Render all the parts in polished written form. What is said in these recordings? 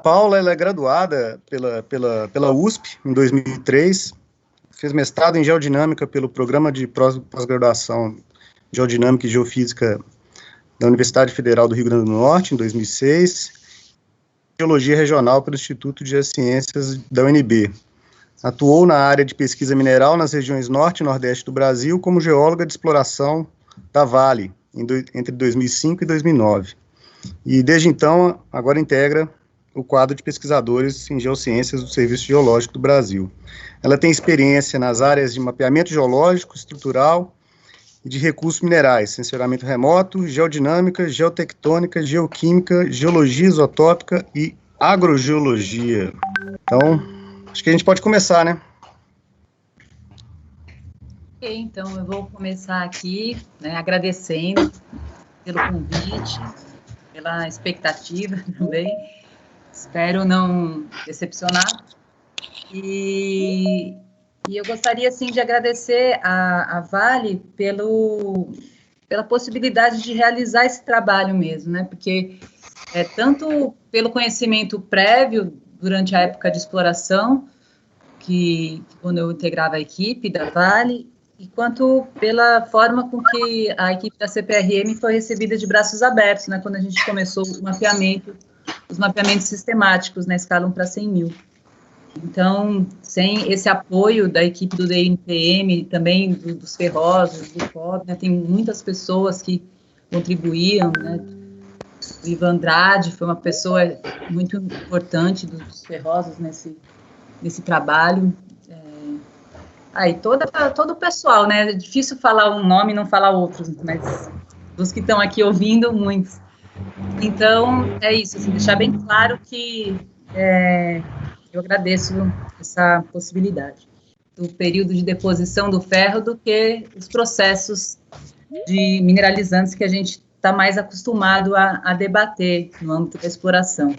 Paula, ela é graduada pela USP em 2003, fez mestrado em Geodinâmica pelo Programa de Pós-Graduação Geodinâmica e Geofísica da Universidade Federal do Rio Grande do Norte, em 2006, Geologia Regional pelo Instituto de Geociências da UNB. Atuou na área de pesquisa mineral nas regiões norte e nordeste do Brasil como geóloga de exploração da Vale, entre 2005 e 2009. E, desde então, agora integra o quadro de pesquisadores em geociências do Serviço Geológico do Brasil. Ela tem experiência nas áreas de mapeamento geológico, estrutural e de recursos minerais, sensoramento remoto, geodinâmica, geotectônica, geoquímica, geologia isotópica e agrogeologia. Então, acho que a gente pode começar, né? Ok, então eu vou começar aqui, né, agradecendo pelo convite, pela expectativa também. Espero não decepcionar. E eu gostaria, assim, de agradecer a Vale pela possibilidade de realizar esse trabalho mesmo, né? Porque tanto pelo conhecimento prévio durante a época de exploração, que quando eu integrava a equipe da Vale, e quanto pela forma com que a equipe da CPRM foi recebida de braços abertos, né? Quando a gente começou os mapeamentos sistemáticos na escala 1 para 100 mil. Então, sem esse apoio da equipe do DNPM, também dos ferrosos, do COB, né, tem muitas pessoas que contribuíam, né? O Ivan Andrade foi uma pessoa muito importante dos ferrosos nesse trabalho. E todo o pessoal, né? É difícil falar um nome e não falar outros, mas dos que estão aqui ouvindo, muitos. Então, é isso, assim, deixar bem claro que eu agradeço essa possibilidade do período de deposição do ferro do que os processos de mineralizantes que a gente está mais acostumado a debater no âmbito da exploração.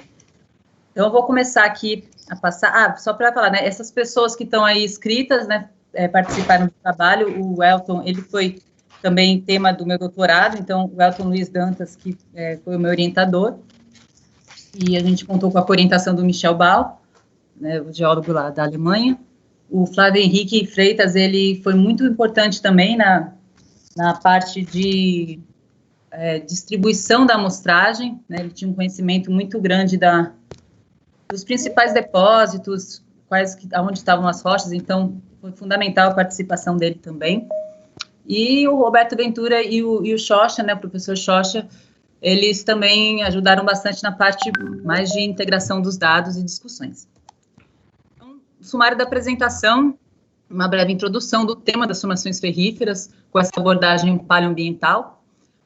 Então, eu vou começar aqui a passar... só para falar, né, essas pessoas que estão aí inscritas, né, participaram do trabalho, o Elton, ele foi também tema do meu doutorado, então, o Elton Luiz Dantas, que foi o meu orientador, e a gente contou com a orientação do Michel Bal, né, o geólogo lá da Alemanha. O Flávio Henrique Freitas, ele foi muito importante também na parte de distribuição da amostragem, né, ele tinha um conhecimento muito grande dos principais depósitos, onde estavam as rochas, então foi fundamental a participação dele também. E o Roberto Ventura e o Xoxa, né, o professor Xoxa, eles também ajudaram bastante na parte mais de integração dos dados e discussões. Então, o sumário da apresentação, uma breve introdução do tema das formações ferríferas, com essa abordagem paleoambiental,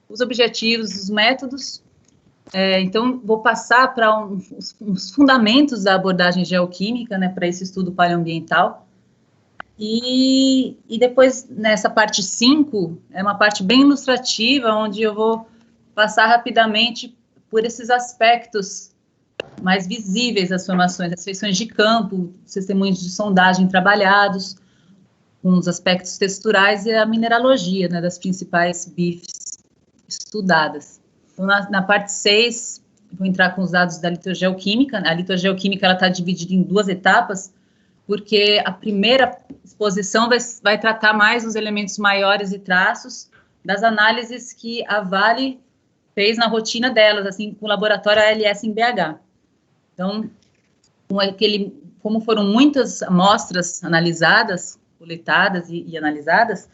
os objetivos, os métodos. Então, vou passar para os fundamentos da abordagem geoquímica, né, para esse estudo paleoambiental. E depois, nessa parte 5, é uma parte bem ilustrativa, onde eu vou passar rapidamente por esses aspectos mais visíveis das formações, as feições de campo, os testemunhos de sondagem trabalhados, com os aspectos texturais e a mineralogia, né, das principais BIFs estudadas. Então, na parte 6, vou entrar com os dados da litogeoquímica. A litogeoquímica está dividida em 2 etapas, porque a primeira exposição vai tratar mais dos elementos maiores e traços das análises que a Vale fez na rotina delas, assim, com o laboratório ALS em BH. Então, como foram muitas amostras analisadas, coletadas e analisadas,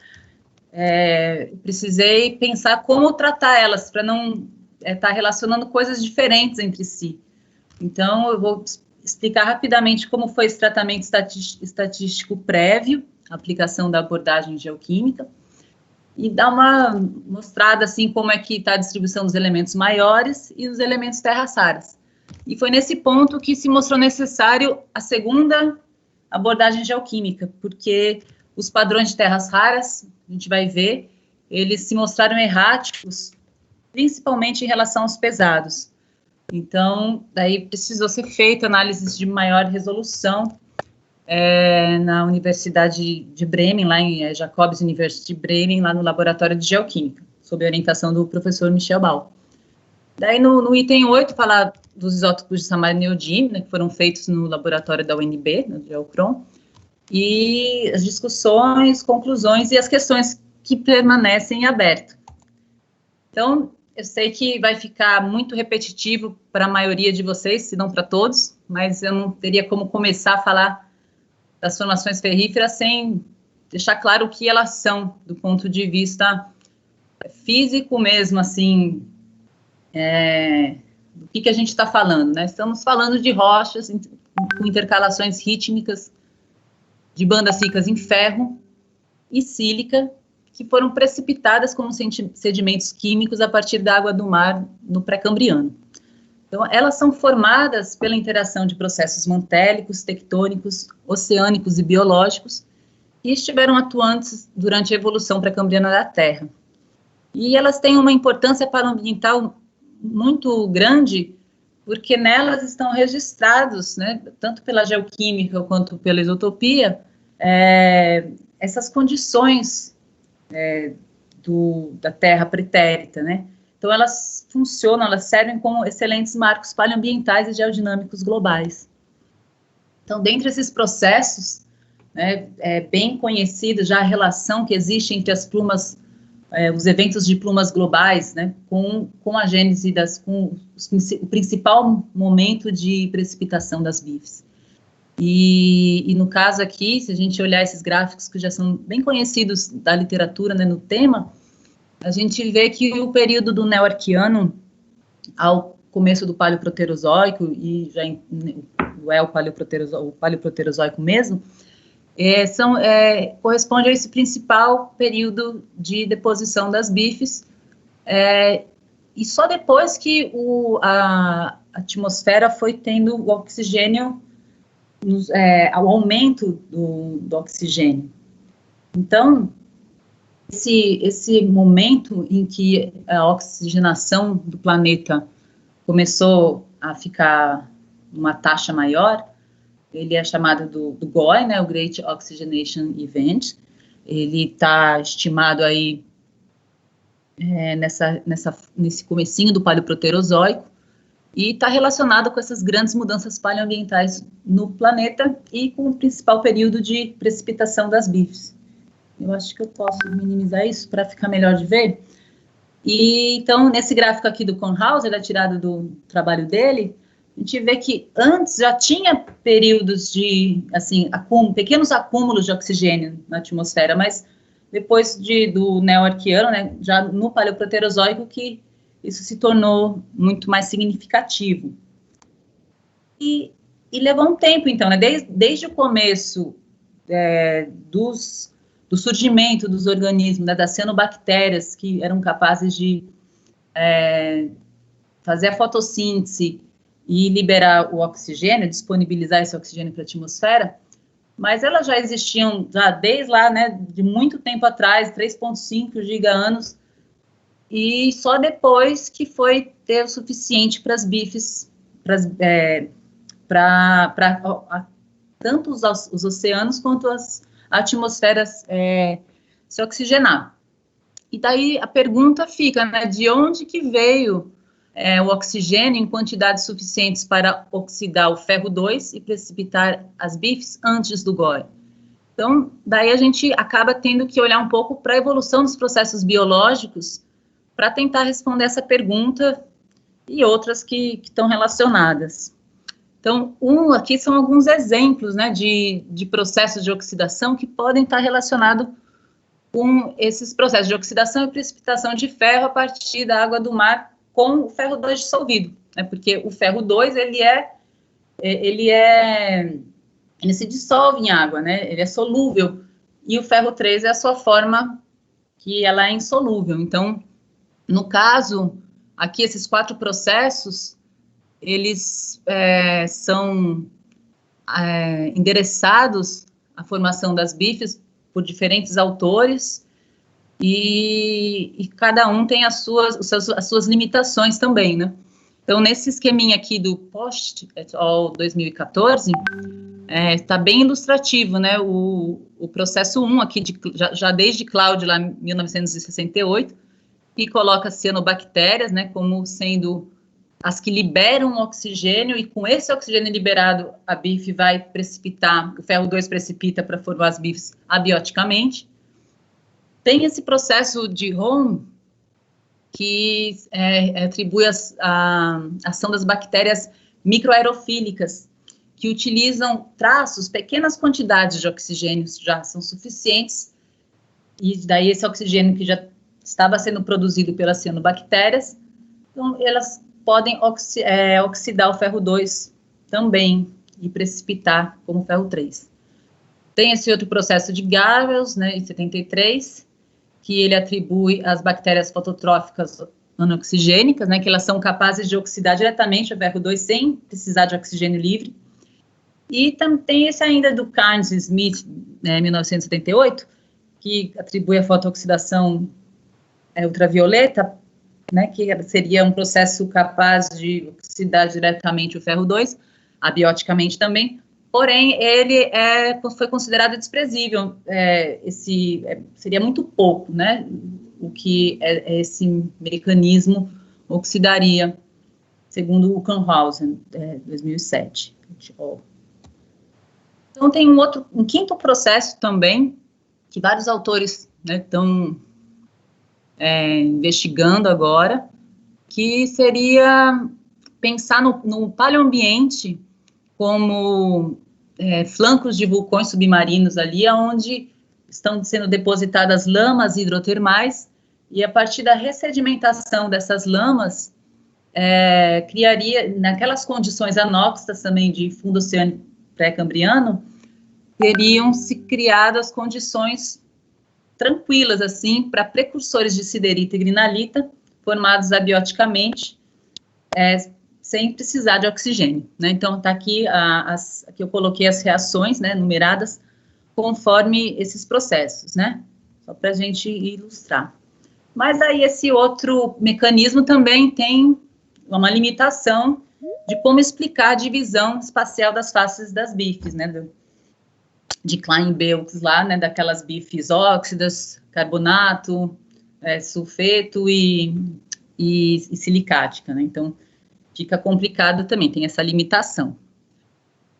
precisei pensar como tratar elas, para não estar relacionando coisas diferentes entre si. Então, eu vou explicar rapidamente como foi esse tratamento estatístico prévio, a aplicação da abordagem geoquímica, e dar uma mostrada, assim, como é que está a distribuição dos elementos maiores e dos elementos terras raras. E foi nesse ponto que se mostrou necessário a segunda abordagem geoquímica, porque os padrões de terras raras, a gente vai ver, eles se mostraram erráticos, principalmente em relação aos pesados. Então, daí precisou ser feita análises de maior resolução na Universidade de Bremen, lá em Jacobs University de Bremen, lá no Laboratório de Geoquímica, sob a orientação do professor Michel Bal. Daí, no item 8, falar dos isótopos de samarium e neodímio, né, que foram feitos no laboratório da UNB, no GeoCron, e as discussões, conclusões e as questões que permanecem abertas. Então, eu sei que vai ficar muito repetitivo para a maioria de vocês, se não para todos, mas eu não teria como começar a falar das formações ferríferas sem deixar claro o que elas são, do ponto de vista físico mesmo, assim, do que a gente está falando, né? Estamos falando de rochas com intercalações rítmicas de bandas ricas em ferro e sílica, que foram precipitadas como sedimentos químicos a partir da água do mar no pré-cambriano. Então, elas são formadas pela interação de processos mantélicos, tectônicos, oceânicos e biológicos, que estiveram atuantes durante a evolução pré-cambriana da Terra. E elas têm uma importância paleoambiental muito grande, porque nelas estão registrados, né, tanto pela geoquímica quanto pela isotopia, essas condições da Terra pretérita, né? Então, elas funcionam, elas servem como excelentes marcos paleoambientais e geodinâmicos globais. Então, dentre esses processos, né, é bem conhecida já a relação que existe entre as plumas, os eventos de plumas globais, né, com a gênese com o principal momento de precipitação das bifes. E no caso aqui, se a gente olhar esses gráficos que já são bem conhecidos da literatura, né, no tema, a gente vê que o período do Neoarquiano ao começo do Paleoproterozoico e já o Paleoproterozoico mesmo, corresponde a esse principal período de deposição das bifes, e só depois que a atmosfera foi tendo o oxigênio, ao aumento do oxigênio. Então, esse momento em que a oxigenação do planeta começou a ficar numa taxa maior, ele é chamado do GOE, né, o Great Oxygenation Event. Ele está estimado aí nesse comecinho do Paleoproterozoico, e está relacionado com essas grandes mudanças paleoambientais no planeta e com o principal período de precipitação das bifes. Eu acho que eu posso minimizar isso para ficar melhor de ver. E, então, nesse gráfico aqui do Kornhauser, ele é tirado do trabalho dele, a gente vê que antes já tinha períodos de, assim, pequenos acúmulos de oxigênio na atmosfera, mas depois do Neoarquiano, né, já no Paleoproterozoico, que isso se tornou muito mais significativo. E levou um tempo, então, né, desde o começo do surgimento dos organismos, né, das cianobactérias, que eram capazes de fazer a fotossíntese e liberar o oxigênio, disponibilizar esse oxigênio para a atmosfera, mas elas já existiam já desde lá, né, de muito tempo atrás, 3,5 giga-anos, e só depois que foi ter o suficiente para as bifes, para tanto os oceanos quanto as atmosferas se oxigenar. E daí a pergunta fica, né, de onde que veio o oxigênio em quantidades suficientes para oxidar o ferro 2 e precipitar as bifes antes do GOE? Então, daí a gente acaba tendo que olhar um pouco para a evolução dos processos biológicos para tentar responder essa pergunta e outras que estão relacionadas. Então, aqui são alguns exemplos, né, de processos de oxidação que podem estar relacionados com esses processos de oxidação e precipitação de ferro a partir da água do mar com o ferro 2 dissolvido, né, porque o ferro 2, ele se dissolve em água, né, ele é solúvel, e o ferro 3 é a sua forma que ela é insolúvel. Então, no caso, aqui esses 4 processos, eles são endereçados à formação das bifes por diferentes autores, e cada um tem as suas limitações também, né? Então, nesse esqueminha aqui do Post et al. 2014, está bem ilustrativo, né? O processo 1 aqui, já desde Claude, lá em 1968, que coloca cianobactérias, né, como sendo as que liberam oxigênio, e com esse oxigênio liberado, a BIF vai precipitar, o ferro 2 precipita para formar as BIFs abioticamente. Tem esse processo de Rohm, que atribui a ação das bactérias microaerofílicas, que utilizam traços, pequenas quantidades de oxigênio já são suficientes, e daí esse oxigênio que já estava sendo produzido pelas cianobactérias, então elas podem oxidar o ferro 2 também e precipitar como ferro 3. Tem esse outro processo de Gavels, né, em 73, que ele atribui às bactérias fototróficas anoxigênicas, né, que elas são capazes de oxidar diretamente o ferro 2 sem precisar de oxigênio livre. E tem esse ainda do Carnes e Smith, né, 1978, que atribui a fotooxidação ultravioleta, né, que seria um processo capaz de oxidar diretamente o ferro 2, abioticamente também, porém, ele foi considerado desprezível, seria muito pouco, né, o que esse mecanismo oxidaria, segundo o Kahnhausen, 2007. Então, tem um quinto processo também, que vários autores estão investigando agora, que seria pensar no paleoambiente como flancos de vulcões submarinos ali, onde estão sendo depositadas lamas hidrotermais, e a partir da ressedimentação dessas lamas, criaria, naquelas condições anóxidas também de fundo oceânico pré-cambriano, teriam se criado as condições tranquilas, assim, para precursores de siderita e grinalita, formados abioticamente, sem precisar de oxigênio, né? Então, está aqui, aqui eu coloquei as reações, né, numeradas, conforme esses processos, né? Só para a gente ilustrar. Mas aí esse outro mecanismo também tem uma limitação de como explicar a divisão espacial das faces das BIFs, né? De Klein-Belks lá, né? Daquelas BIFs óxidas, carbonato, sulfeto e silicática, né? Então, fica complicado também, tem essa limitação.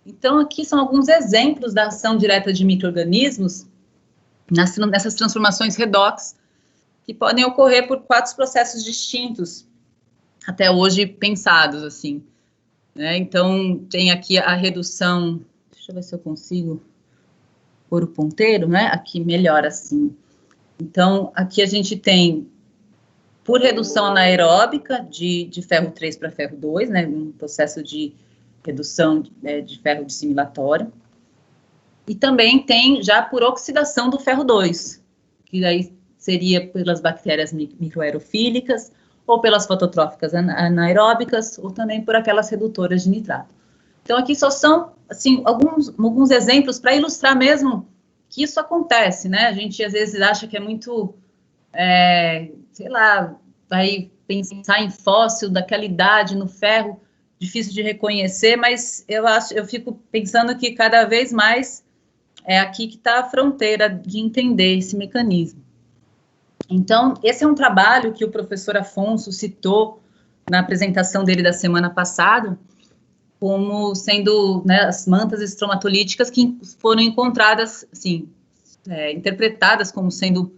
Então, aqui são alguns exemplos da ação direta de micro-organismos nessas transformações redox, que podem ocorrer por 4 processos distintos, até hoje pensados, assim, né? Então, tem aqui a redução, deixa eu ver se eu consigo pôr o ponteiro, né? Aqui melhor assim. Então, aqui a gente tem, por redução anaeróbica, de ferro 3 para ferro 2, né? Um processo de redução de ferro dissimilatório. E também tem já por oxidação do ferro 2, que aí seria pelas bactérias microaerofílicas, ou pelas fototróficas anaeróbicas, ou também por aquelas redutoras de nitrato. Então, aqui só são, assim, alguns exemplos para ilustrar mesmo que isso acontece, né? A gente, às vezes, acha que é muito, sei lá, vai pensar em fóssil daquela idade, no ferro, difícil de reconhecer, mas eu fico pensando que cada vez mais é aqui que está a fronteira de entender esse mecanismo. Então, esse é um trabalho que o professor Afonso citou na apresentação dele da semana passada, como sendo, né, as mantas estromatolíticas que foram encontradas, assim, interpretadas como sendo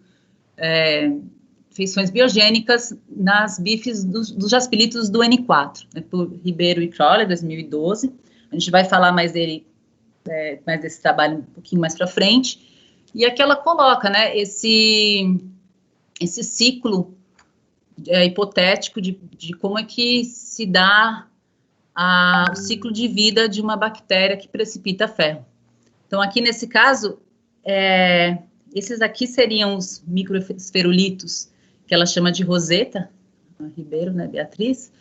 feições biogênicas nas bifes dos jaspilitos do N4, né, por Ribeiro e Crowley, 2012. A gente vai falar mais mais desse trabalho um pouquinho mais para frente. E aqui ela coloca, né, esse ciclo hipotético de como é que se dá o ciclo de vida de uma bactéria que precipita ferro. Então, aqui nesse caso, esses aqui seriam os microesferulitos, que ela chama de roseta, Ribeiro, né, Beatriz,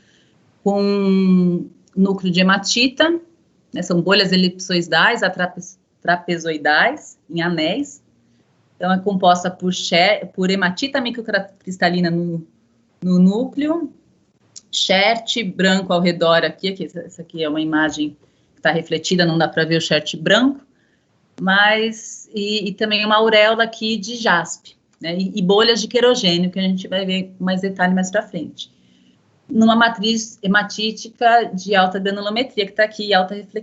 com núcleo de hematita, né, são bolhas elipsoidais a trapezoidais, em anéis. Então, é composta por hematita microcristalina no núcleo, xerte branco ao redor aqui, essa aqui é uma imagem que está refletida, não dá para ver o xerte branco, mas, e também uma auréola aqui de jaspe, né, e bolhas de querogênio, que a gente vai ver com mais detalhe mais para frente. numa matriz hematítica de alta granulometria, que está aqui,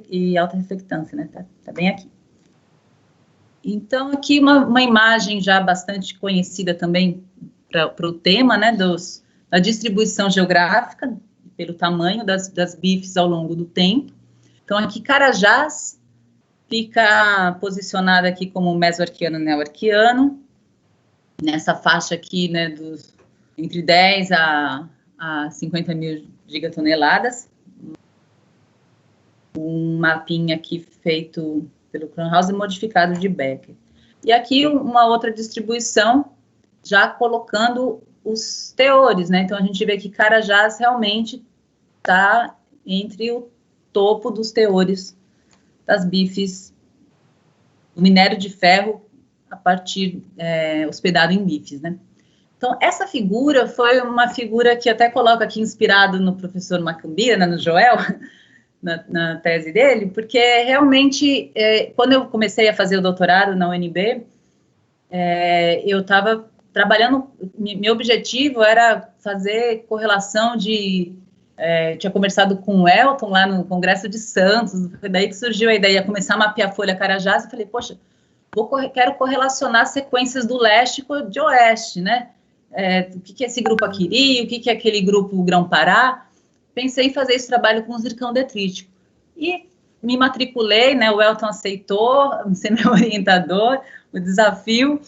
e alta reflectância, né? Tá bem aqui. Então, aqui uma imagem já bastante conhecida também para o tema, né, da distribuição geográfica, pelo tamanho das bifes ao longo do tempo. Então, aqui Carajás fica posicionada aqui como mesoarqueano e neoarqueano, nessa faixa aqui, né, entre 10 a 50 mil gigatoneladas. Um mapinha aqui feito pelo Cronhaus e modificado de Becker. E aqui uma outra distribuição, já colocando os teores, né? Então, a gente vê que Carajás realmente está entre o topo dos teores das bifes, do minério de ferro, a partir, hospedado em bifes, né? Então, essa figura foi uma figura que até coloco aqui inspirado no professor Macambira, né, no Joel, na tese dele, porque realmente, quando eu comecei a fazer o doutorado na UNB, eu estava trabalhando, meu objetivo era fazer correlação tinha conversado com o Elton lá no Congresso de Santos, foi daí que surgiu a ideia de começar a mapear a folha Carajás, e falei, poxa, quero correlacionar sequências do leste com de oeste, né? O que é esse grupo Aquiri, o que é aquele grupo Grão-Pará. Pensei em fazer esse trabalho com o zircão detrítico. E me matriculei, né? O Elton aceitou ser meu orientador, o desafio,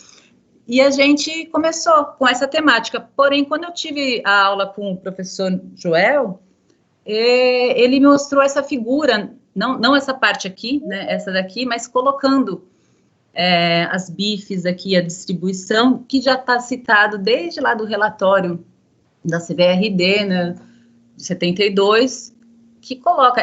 e a gente começou com essa temática. Porém, quando eu tive a aula com o professor Joel, ele me mostrou essa figura, não essa parte aqui, né? Essa daqui, mas colocando as bifes aqui, a distribuição, que já está citado desde lá do relatório da CVRD, né, de 72, que coloca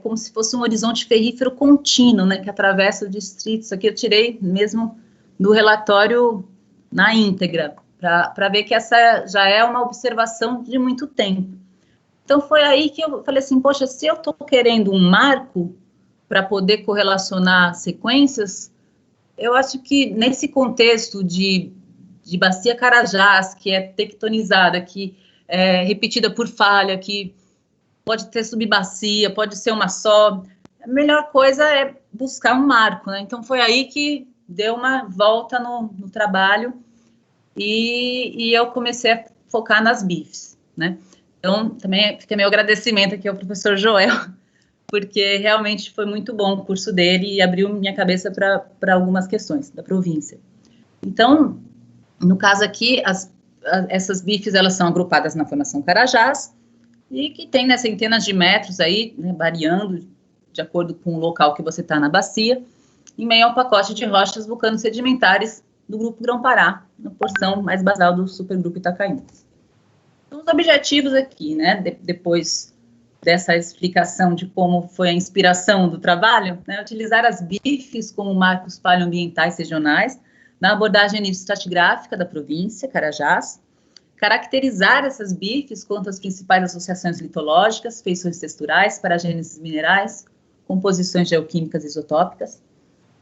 como se fosse um horizonte ferrífero contínuo, né, que atravessa o distrito. Isso aqui eu tirei mesmo do relatório na íntegra, para ver que essa já é uma observação de muito tempo. Então, foi aí que eu falei assim, poxa, se eu estou querendo um marco para poder correlacionar sequências, eu acho que nesse contexto de bacia Carajás, que é tectonizada, que é repetida por falha, que pode ter subbacia, pode ser uma só, a melhor coisa é buscar um marco, né? Então, foi aí que deu uma volta no trabalho e eu comecei a focar nas bifes, né? Então, também fica meu agradecimento aqui ao professor Joel, porque realmente foi muito bom o curso dele e abriu minha cabeça para algumas questões da província. Então, no caso aqui, essas bifes, elas são agrupadas na formação Carajás, e que tem, né, centenas de metros aí, né, variando de acordo com o local que você está na bacia, em meio ao pacote de rochas vulcano-sedimentares do Grupo Grão-Pará, na porção mais basal do supergrupo Itacainhos. Então, os objetivos aqui, né, depois dessa explicação de como foi a inspiração do trabalho, né, utilizar as bifes como marcos paleoambientais regionais na abordagem estratigráfica da província, Carajás, caracterizar essas bifes quanto às principais associações litológicas, feições texturais, paragêneses minerais, composições geoquímicas isotópicas,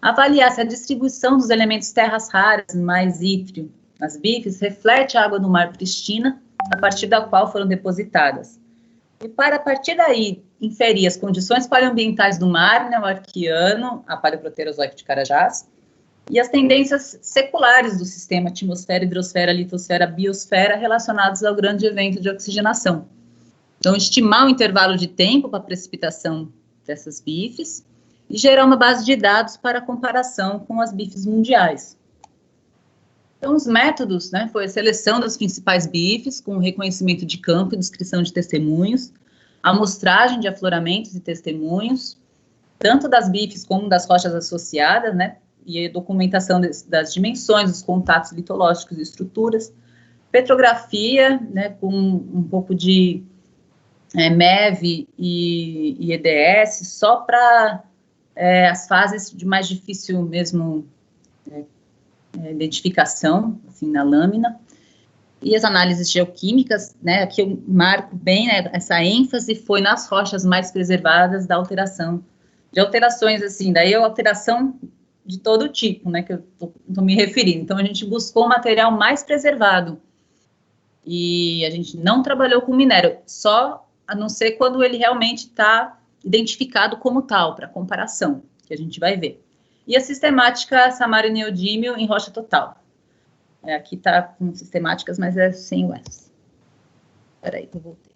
avaliar se a distribuição dos elementos terras raras mais ítrio nas bifes reflete a água do mar pristina, a partir da qual foram depositadas. E para, a partir daí, inferir as condições paleoambientais do mar neoarquiano, a paleoproterozoico de Carajás, e as tendências seculares do sistema atmosfera, hidrosfera, litosfera, biosfera, relacionados ao grande evento de oxigenação. Então, estimar o intervalo de tempo para a precipitação dessas bifes e gerar uma base de dados para comparação com as bifes mundiais. Então, os métodos, né, foi a seleção das principais bifes, com reconhecimento de campo e descrição de testemunhos, a amostragem de afloramentos e testemunhos, tanto das bifes como das rochas associadas, né, e a documentação das dimensões, dos contatos litológicos e estruturas, petrografia, né, com um pouco de MEV e EDS, só para as fases de mais difícil mesmo identificação, assim, na lâmina, e as análises geoquímicas, né, aqui eu marco bem, né, essa ênfase foi nas rochas mais preservadas da alteração, de alterações, assim, daí a alteração de todo tipo, né, que eu estou me referindo. Então, a gente buscou o material mais preservado, E a gente não trabalhou com minério, só a não ser quando ele realmente está identificado como tal, para comparação, que a gente vai ver. E a sistemática samário neodímio em rocha total. Aqui está com sistemáticas, mas é sem o S. Espera aí, que eu voltei.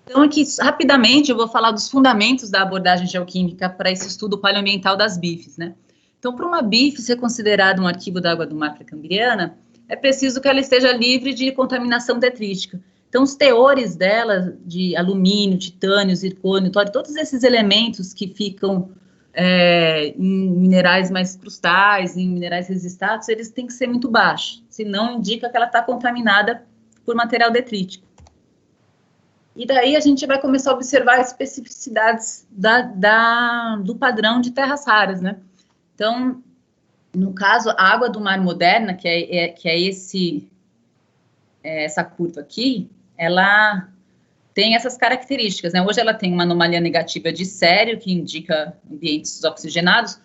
Então, aqui, rapidamente, eu vou falar dos fundamentos da abordagem geoquímica para esse estudo paleoambiental das BIFs, né? Então, para uma BIF ser considerada um arquivo da água do mar precambriana, é preciso que ela esteja livre de contaminação detrítica. Então, os teores dela, de alumínio, titânio, zircônio, tório, todos esses elementos que ficam em minerais mais crustais, em minerais resistados, eles têm que ser muito baixos, senão indica que ela está contaminada por material detrítico. E daí a gente vai começar a observar as especificidades do padrão de terras raras, né? Então, no caso, a água do mar moderna, que é essa curva aqui, ela tem essas características, né? Hoje ela tem uma anomalia negativa de sério, que indica ambientes oxigenados,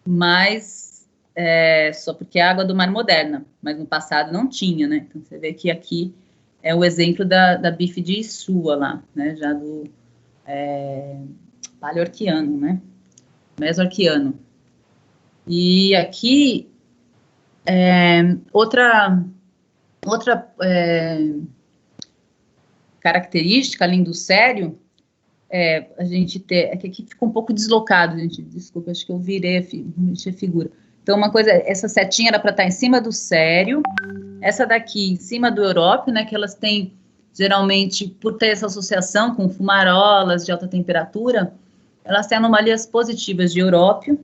mas só porque é água do mar moderna, mas no passado não tinha, né? Então, você vê que aqui é o exemplo da BIF de Issua lá, né? Já do paleoarquiano, né? Mesoarquiano. E aqui, outra característica, além do sério, a gente ter... Aqui ficou um pouco deslocado, gente, desculpa, acho que eu virei a figura. Então, uma coisa, essa setinha era para estar em cima do sério, essa daqui em cima do európio, né, que elas têm, geralmente, por ter essa associação com fumarolas de alta temperatura, elas têm anomalias positivas de európio,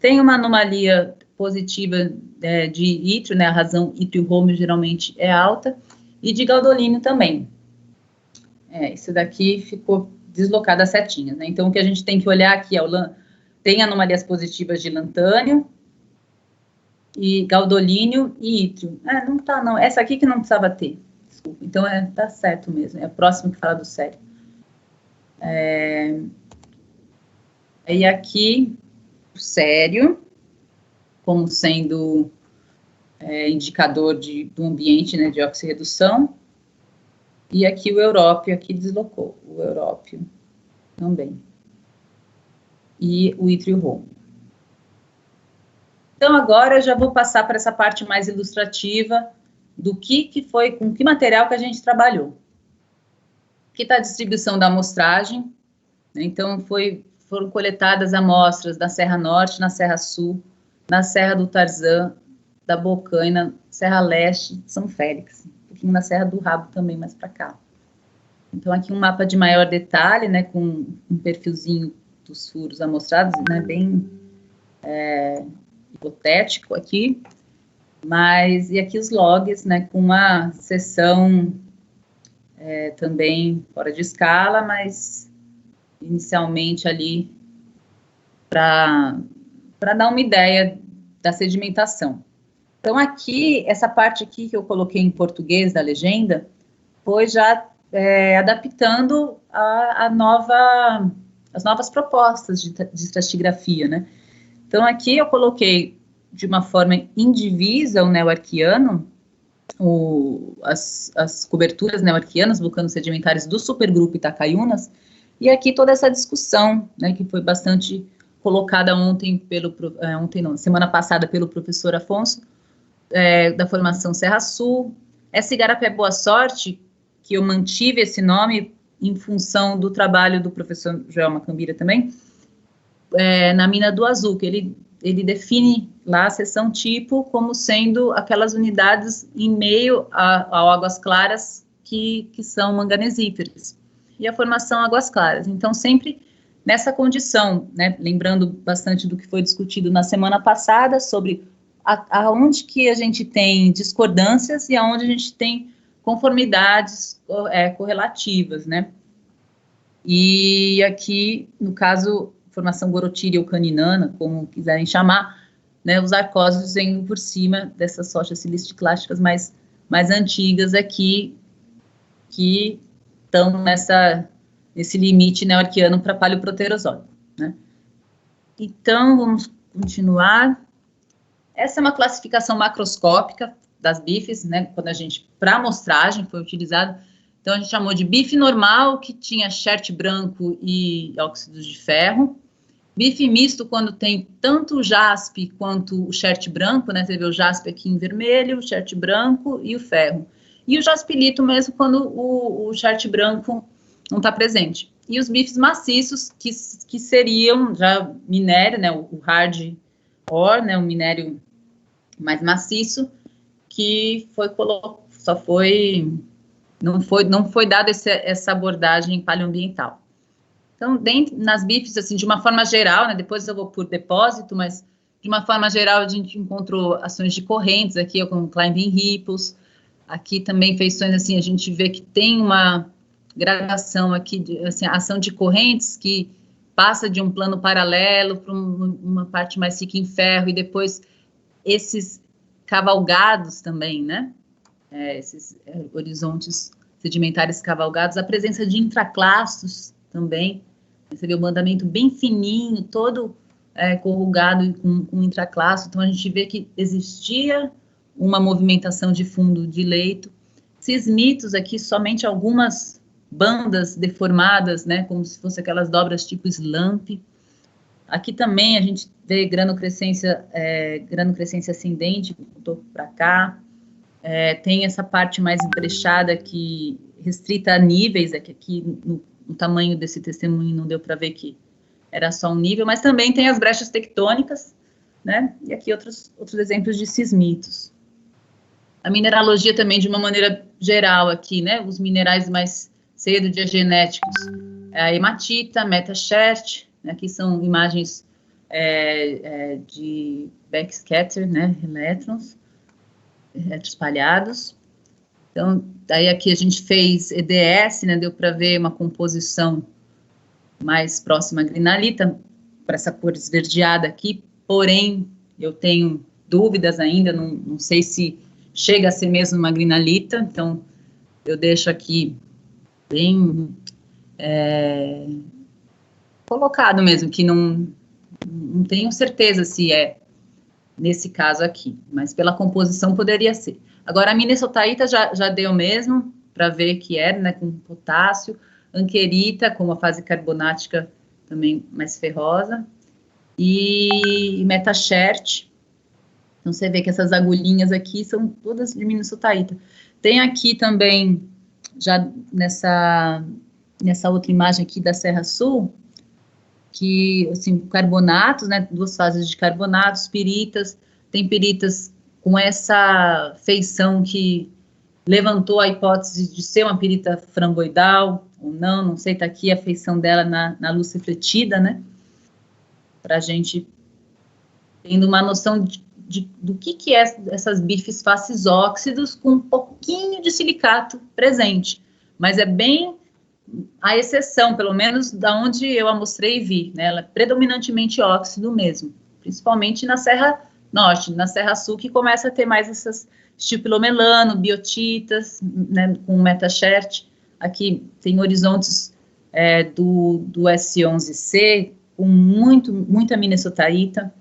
tem uma anomalia positiva de ítrio, né, a razão ítrio-rômio geralmente é alta, e de gaudolínio também. Esse daqui ficou deslocado as setinhas, né? Então, o que a gente tem que olhar aqui tem anomalias positivas de lantânio, e gaudolínio e ítrio. Não tá, não. Essa aqui que não precisava ter. Desculpa. Então, tá certo mesmo. É o próximo que fala do sério. E aqui, o sério, como sendo indicador do ambiente, né, de oxirredução. E aqui o európio, aqui deslocou. O európio também. E o ítrio-rômio. Então, agora eu já vou passar para essa parte mais ilustrativa do que foi, com que material que a gente trabalhou. Aqui está a distribuição da amostragem, né? Então, foram coletadas amostras da Serra Norte, na Serra Sul, na Serra do Tarzan, da Bocaina, Serra Leste, São Félix, um pouquinho na Serra do Rabo também, mais para cá. Então, aqui um mapa de maior detalhe, né, com um perfilzinho dos furos amostrados, né, bem hipotético aqui, e aqui os logs, né, com uma seção também fora de escala, mas inicialmente ali para dar uma ideia da sedimentação. Então, aqui, essa parte aqui que eu coloquei em português da legenda, foi já adaptando as novas propostas de estratigrafia, né? Então, aqui eu coloquei de uma forma indivisa o neoarquiano, as coberturas neoarquianas, vulcanos sedimentares do supergrupo Itacaiunas, e aqui toda essa discussão, né, que foi bastante colocada semana passada pelo professor Afonso, da formação Serra Sul. Essa Igarapé Boa Sorte, que eu mantive esse nome em função do trabalho do professor Joel Macambira também, na mina do Azul, que ele define lá a seção tipo como sendo aquelas unidades em meio a águas claras que são manganesíferas, e a formação águas claras. Então, sempre nessa condição, né, lembrando bastante do que foi discutido na semana passada, sobre aonde que a gente tem discordâncias e aonde a gente tem conformidades correlativas, né? E aqui, no caso, formação gorotíria ou caninana, como quiserem chamar, né, os arcósios vêm por cima dessas rochas silisticlásticas mais antigas aqui, que estão nesse limite neoarquiano para paleoproterozoico, né? Então, vamos continuar. Essa é uma classificação macroscópica das bifes, né, quando a gente, para amostragem, foi utilizado. Então, a gente chamou de bife normal, que tinha chert branco e óxidos de ferro. Bife misto, quando tem tanto o jaspe quanto o chert branco, né, você vê o jaspe aqui em vermelho, o chert branco e o ferro. E o jaspilito mesmo, quando o chert branco não está presente. E os bifes maciços, que seriam já minério, né, o hard ore, né, o minério mais maciço, que não foi dada essa abordagem paleoambiental. Então, nas bifes, assim, de uma forma geral, né, depois eu vou por depósito, mas de uma forma geral a gente encontrou ações de correntes aqui, com climbing ripples, aqui também feições, assim, a gente vê que tem uma gradação aqui, assim, ação de correntes que passa de um plano paralelo para uma parte mais rica em ferro, e depois esses cavalgados também, né, esses horizontes sedimentares cavalgados, a presença de intraclastos também, você vê o mandamento bem fininho, todo corrugado com intraclasto, então a gente vê que existia uma movimentação de fundo de leito. Cismitos aqui, somente algumas bandas deformadas, né, como se fossem aquelas dobras tipo slump. Aqui também a gente vê granocrescência ascendente, um pouco para cá. Tem essa parte mais brechada aqui, restrita a níveis, aqui no tamanho desse testemunho não deu para ver que era só um nível, mas também tem as brechas tectônicas, né, e aqui outros exemplos de cismitos. A mineralogia também, de uma maneira geral aqui, né, os minerais mais cedo diagenéticos, a hematita, metachert, né, aqui são imagens de backscatter, né, elétrons espalhados. Então, daí aqui a gente fez EDS, né, deu para ver uma composição mais próxima à grinalita, para essa cor esverdeada aqui, porém, eu tenho dúvidas ainda, não sei se chega a ser mesmo uma grinalita, então eu deixo aqui bem colocado mesmo, que não tenho certeza se é nesse caso aqui, mas pela composição poderia ser. Agora, a minnesotaíta já deu mesmo, para ver que era, né, com potássio, anquerita, com uma fase carbonática também mais ferrosa, e metachert. Então, você vê que essas agulhinhas aqui são todas de minnesotaíta. Tem aqui também, já nessa outra imagem aqui da Serra Sul, que, assim, carbonatos, né, duas fases de carbonatos, piritas, tem piritas com essa feição que levantou a hipótese de ser uma pirita framboidal, ou não sei, tá aqui a feição dela na luz refletida, né, para a gente tendo uma noção do que é essas bifes faces óxidos com um pouquinho de silicato presente, mas é bem a exceção, pelo menos da onde eu amostrei e vi, né, ela é predominantemente óxido mesmo, principalmente na Serra Norte, na Serra Sul, que começa a ter mais essas estipilomelano, biotitas, né, com metachert. Aqui tem horizontes do S11C, com muita minnesotaíta.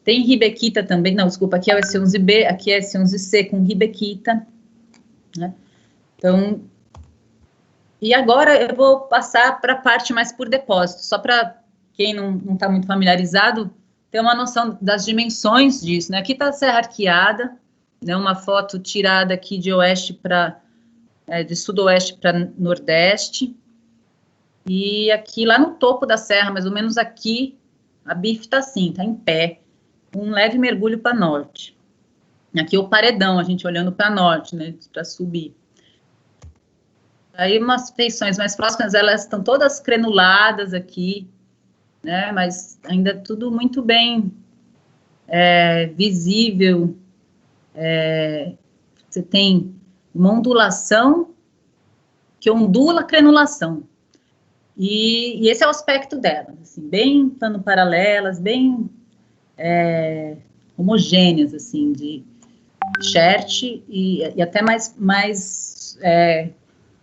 Tem ribequita também, não, desculpa, aqui é o S11B, aqui é S11C com ribequita, né? Então, e agora eu vou passar para a parte mais por depósito, só para quem não está muito familiarizado, ter uma noção das dimensões disso, né? Aqui está a Serra Arqueada, né, uma foto tirada aqui de sudoeste para nordeste, e aqui lá no topo da serra, mais ou menos aqui, a bife está assim, está em pé, um leve mergulho para norte. Aqui o paredão, a gente olhando para norte, né, para subir. Aí umas feições mais próximas, elas estão todas crenuladas aqui, né, mas ainda tudo muito bem visível. Você tem uma ondulação que ondula a crenulação. E esse é o aspecto delas, assim, bem plano paralelas, bem homogêneas, assim, de chert e até mais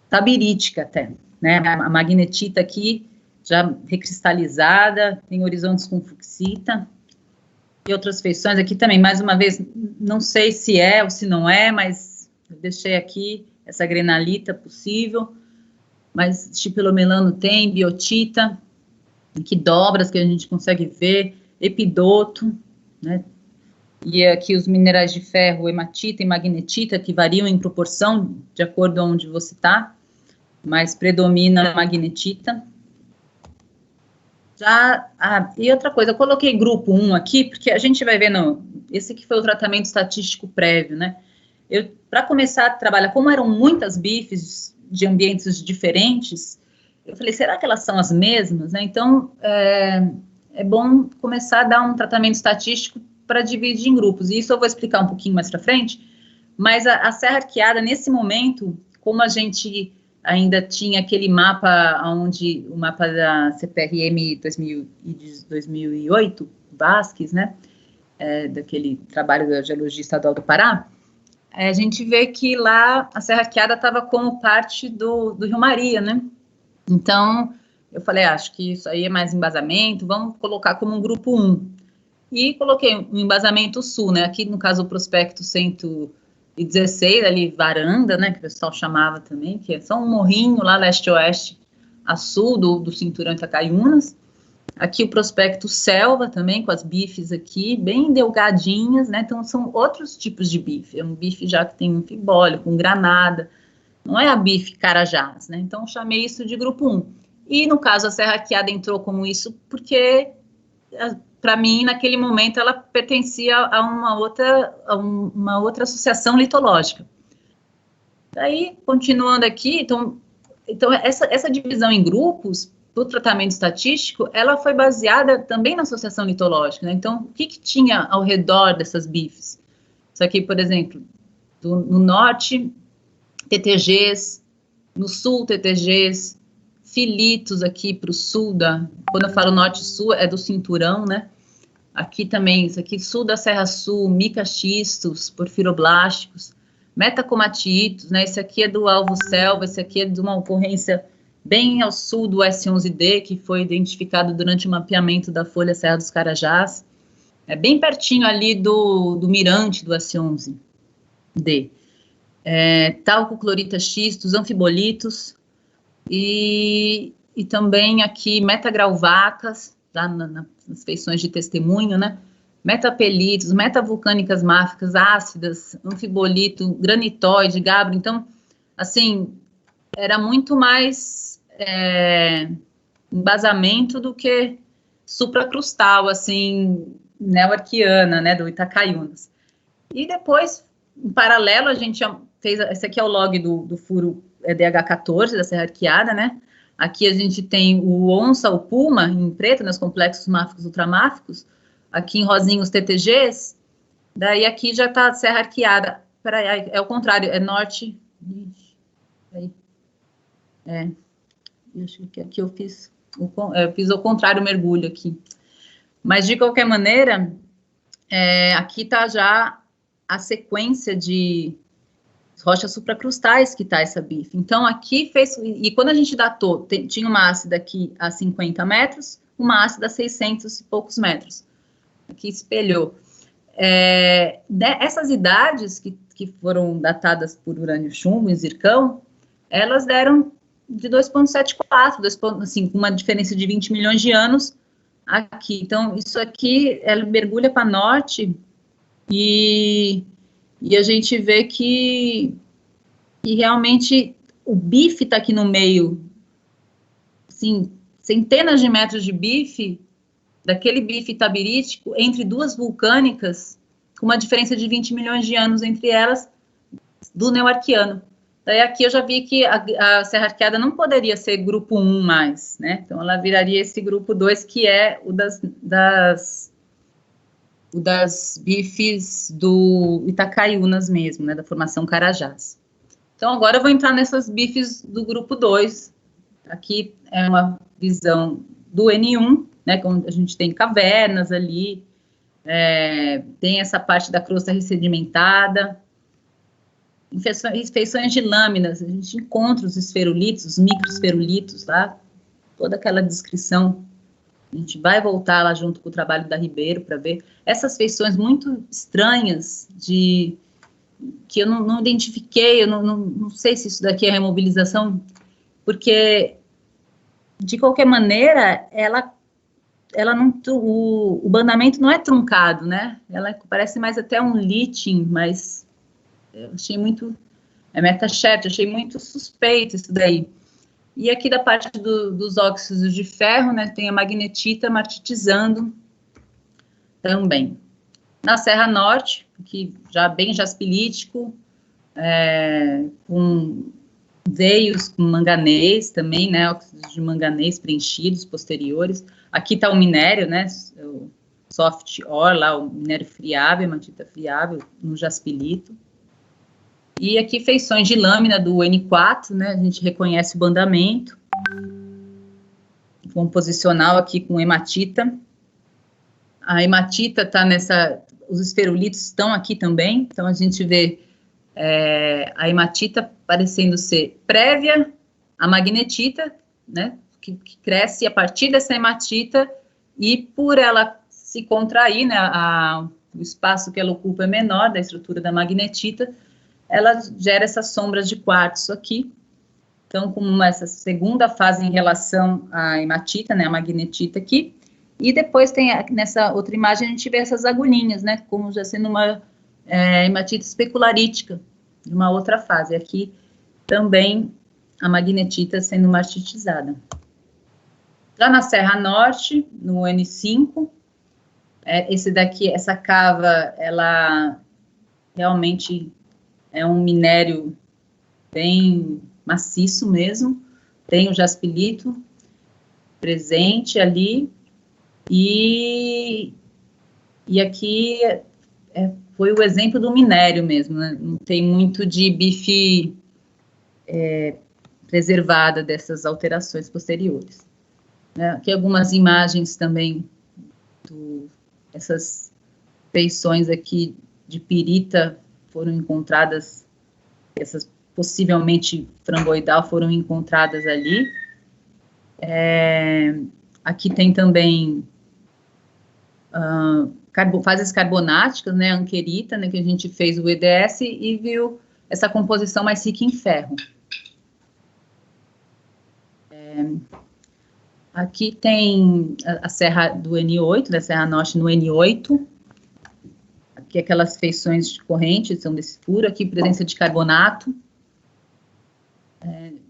tabirítica até, né? A magnetita aqui já recristalizada, tem horizontes com fucsita. e outras feições aqui também, mais uma vez, não sei se é ou se não é, mas eu deixei aqui essa grenalita possível, mas estipilomelano tem, biotita, aqui dobras que a gente consegue ver, epidoto, né? E aqui os minerais de ferro, hematita e magnetita, que variam em proporção de acordo com onde você está, mas predomina a magnetita. E outra coisa, eu coloquei grupo 1 aqui, porque a gente vai ver, esse aqui foi o tratamento estatístico prévio, né? Para começar a trabalhar, como eram muitas bifes de ambientes diferentes, eu falei, será que elas são as mesmas, né? Então, é bom começar a dar um tratamento estatístico para dividir em grupos, e isso eu vou explicar um pouquinho mais para frente, mas a Serra Arqueada, nesse momento, como a gente ainda tinha aquele mapa, o mapa da CPRM 2008, Vasques, né, daquele trabalho da Geologia Estadual do Pará, a gente vê que lá a Serra Arqueada estava como parte do Rio Maria, né, então eu falei, acho que isso aí é mais embasamento, vamos colocar como um grupo 1, e coloquei um embasamento sul, né, aqui no caso o prospecto 116, ali Varanda, né, que o pessoal chamava também, que é só um morrinho lá leste-oeste a sul do cinturão Itacaiunas. Aqui o prospecto Selva também, com as bifes aqui, bem delgadinhas, né, então são outros tipos de bife, é um bife já que tem um fibólio, com granada, não é a bife Carajás, né, então chamei isso de grupo 1. E no caso a Serra Arqueada entrou como isso porque, para mim, naquele momento, ela pertencia a uma outra associação litológica. Daí, continuando aqui, então essa divisão em grupos do tratamento estatístico, ela foi baseada também na associação litológica, né? Então, o que tinha ao redor dessas bifes? Isso aqui, por exemplo, no norte, TTGs, no sul, TTGs, filitos aqui para o sul quando eu falo norte e sul, é do cinturão, né? Aqui também, isso aqui, sul da Serra Sul, micaxistos, porfiroblásticos, metacomatitos, né? Esse aqui é do alvo selva, esse aqui é de uma ocorrência bem ao sul do S11D, que foi identificado durante o mapeamento da folha Serra dos Carajás. É bem pertinho ali do mirante do S11D. Talco, clorita, xistos, anfibolitos, e também aqui metagrauvacas, tá, nas feições de testemunho, né? Metapelitos, metavulcânicas máficas, ácidas, anfibolito, granitóide, gabro. Então, assim, era muito mais embasamento do que supracrustal, assim, neoarquiana, né, do Itacaiunas. E depois, em paralelo, a gente fez, esse aqui é o log do furo DH14, da Serra Arqueada, né? Aqui a gente tem o onça, o puma, em preto, nos complexos máficos ultramáficos. Aqui em rosinho os TTGs. Daí aqui já está a Serra Arqueada. Peraí, é o contrário, é norte. Aí. Acho que aqui eu fiz o contrário, o mergulho aqui. Mas, de qualquer maneira, aqui está já a sequência de rochas supracrustais que está essa bife. Então, aqui fez... E quando a gente datou, tinha uma ácida aqui a 50 metros, uma ácida a 600 e poucos metros. Aqui espelhou. Essas idades que foram datadas por urânio chumbo e zircão, elas deram de 2,74, assim, com uma diferença de 20 milhões de anos aqui. Então, isso aqui, ela mergulha para norte e a gente vê que realmente o bife está aqui no meio, assim, centenas de metros de bife, daquele bife tabirítico, entre duas vulcânicas, com uma diferença de 20 milhões de anos entre elas, do neoarquiano. Daí aqui eu já vi que a Serra Arqueada não poderia ser grupo 1 mais, né? Então ela viraria esse grupo 2, que é o das bifes do Itacaiunas mesmo, né, da formação Carajás. Então, agora eu vou entrar nessas bifes do grupo 2. Aqui é uma visão do N1, né, onde a gente tem cavernas ali, tem essa parte da crosta ressedimentada, feições de lâminas, a gente encontra os esferulitos, os microesferulitos lá, toda aquela descrição A gente vai voltar lá junto com o trabalho da Ribeiro para ver essas feições muito estranhas que eu não identifiquei, eu não sei se isso daqui é remobilização, porque, de qualquer maneira, ela não, o bandamento não é truncado, né? Ela parece mais até um lithium, mas eu achei muito, metashaft, achei muito suspeito isso daí. E aqui da parte dos óxidos de ferro, né, tem a magnetita martitizando também. Na Serra Norte, que já bem jaspilítico, com veios com manganês também, né, óxidos de manganês preenchidos posteriores. Aqui está o minério, né, o soft ore, lá o minério friável, hematita friável, no jaspilito. E aqui feições de lâmina do N4, né, a gente reconhece o bandamento. Composicional aqui com hematita. A hematita está os esferulitos estão aqui também, então a gente vê a hematita parecendo ser prévia à magnetita, né, que cresce a partir dessa hematita, e por ela se contrair, né, o espaço que ela ocupa é menor da estrutura da magnetita, ela gera essas sombras de quartzo aqui. Então, como essa segunda fase em relação à hematita, né, a magnetita aqui, e depois tem, nessa outra imagem, a gente vê essas agulhinhas, né, como já sendo uma hematita especularítica, de uma outra fase. Aqui também a magnetita sendo martitizada. Já na Serra Norte, no N5, esse daqui, essa cava, ela realmente é um minério bem maciço mesmo, tem o jaspilito presente ali, e aqui foi o exemplo do minério mesmo, né? Não tem muito de bife preservada dessas alterações posteriores. Aqui algumas imagens também, essas feições aqui de pirita foram encontradas, essas possivelmente framboidal foram encontradas ali. Aqui tem também fases carbonáticas, né, anquerita, né, que a gente fez o EDS e viu essa composição mais rica em ferro. Aqui tem a serra do N8, da Serra Norte no N8. Aqui aquelas feições de corrente, são desse furo. Aqui presença de carbonato.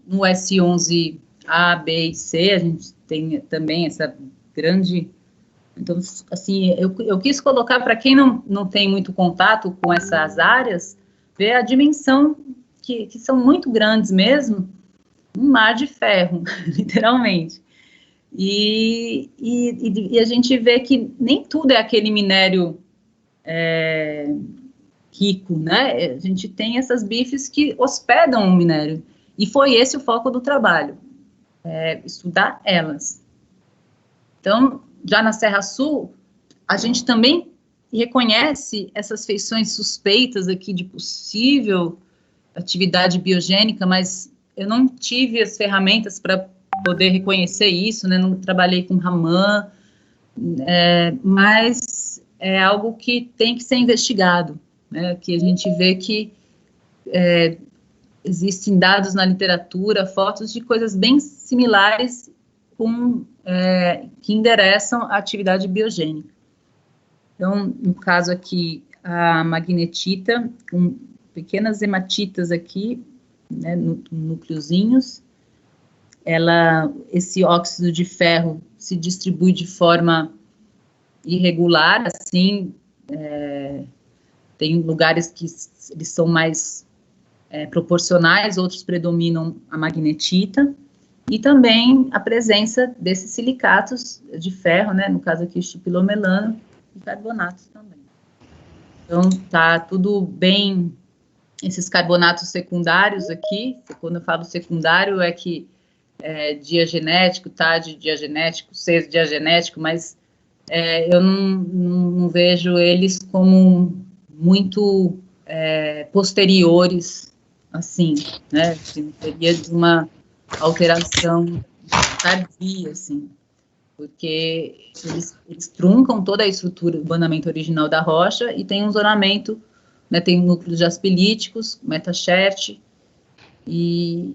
No S11A, B e C, a gente tem também essa grande... Então, assim, eu quis colocar, para quem não tem muito contato com essas áreas, ver a dimensão, que são muito grandes mesmo, um mar de ferro, literalmente. E a gente vê que nem tudo é aquele minério rico, né? A gente tem essas bifes que hospedam o minério, e foi esse o foco do trabalho, estudar elas. Então, já na Serra Sul, a gente também reconhece essas feições suspeitas aqui de possível atividade biogênica, mas eu não tive as ferramentas para poder reconhecer isso, né? Não trabalhei com Raman, mas é algo que tem que ser investigado, né? Que a gente vê que existem dados na literatura, fotos de coisas bem similares que endereçam a atividade biogênica. Então, no caso aqui, a magnetita, com pequenas hematitas aqui, né, núcleozinhos, esse óxido de ferro se distribui de forma irregular, assim, tem lugares que eles são mais proporcionais, outros predominam a magnetita, e também a presença desses silicatos de ferro, né, no caso aqui, estipilomelano, e carbonatos também. Então, tá tudo bem, esses carbonatos secundários aqui, quando eu falo secundário, é que diagenético, diagenético, diagenético, mas eu não vejo eles como muito posteriores, assim, né, seria de uma alteração tardia, assim, porque eles truncam toda a estrutura, o banamento original da rocha, e tem um zonamento, né, tem núcleos jaspilíticos, metachert, e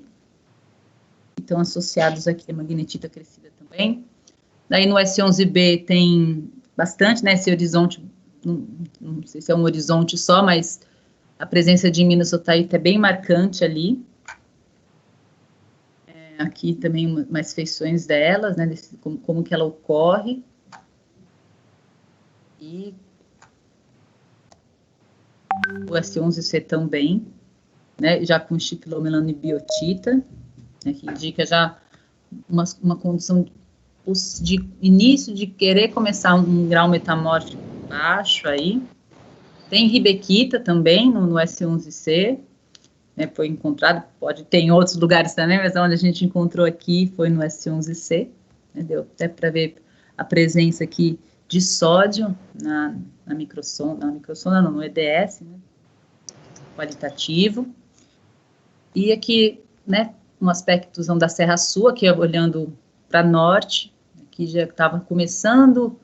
estão associados aqui a magnetita crescida também. Daí no S11B tem bastante, né, esse horizonte, não sei se é um horizonte só, mas a presença de minusotahita é bem marcante ali. Aqui também mais feições delas, né, como que ela ocorre. E o S11C também, né, já com estipilomelanobiotita, né, que indica já uma condição de início de querer começar um grau metamórfico baixo aí. Tem ribequita também no S11C, né, foi encontrado, pode ter em outros lugares também, mas onde a gente encontrou aqui foi no S11C, né, deu até para ver a presença aqui de sódio na microsonda, não, no EDS, né, qualitativo. E aqui, né, um aspecto da Serra Sul, aqui olhando para norte, aqui já estava começando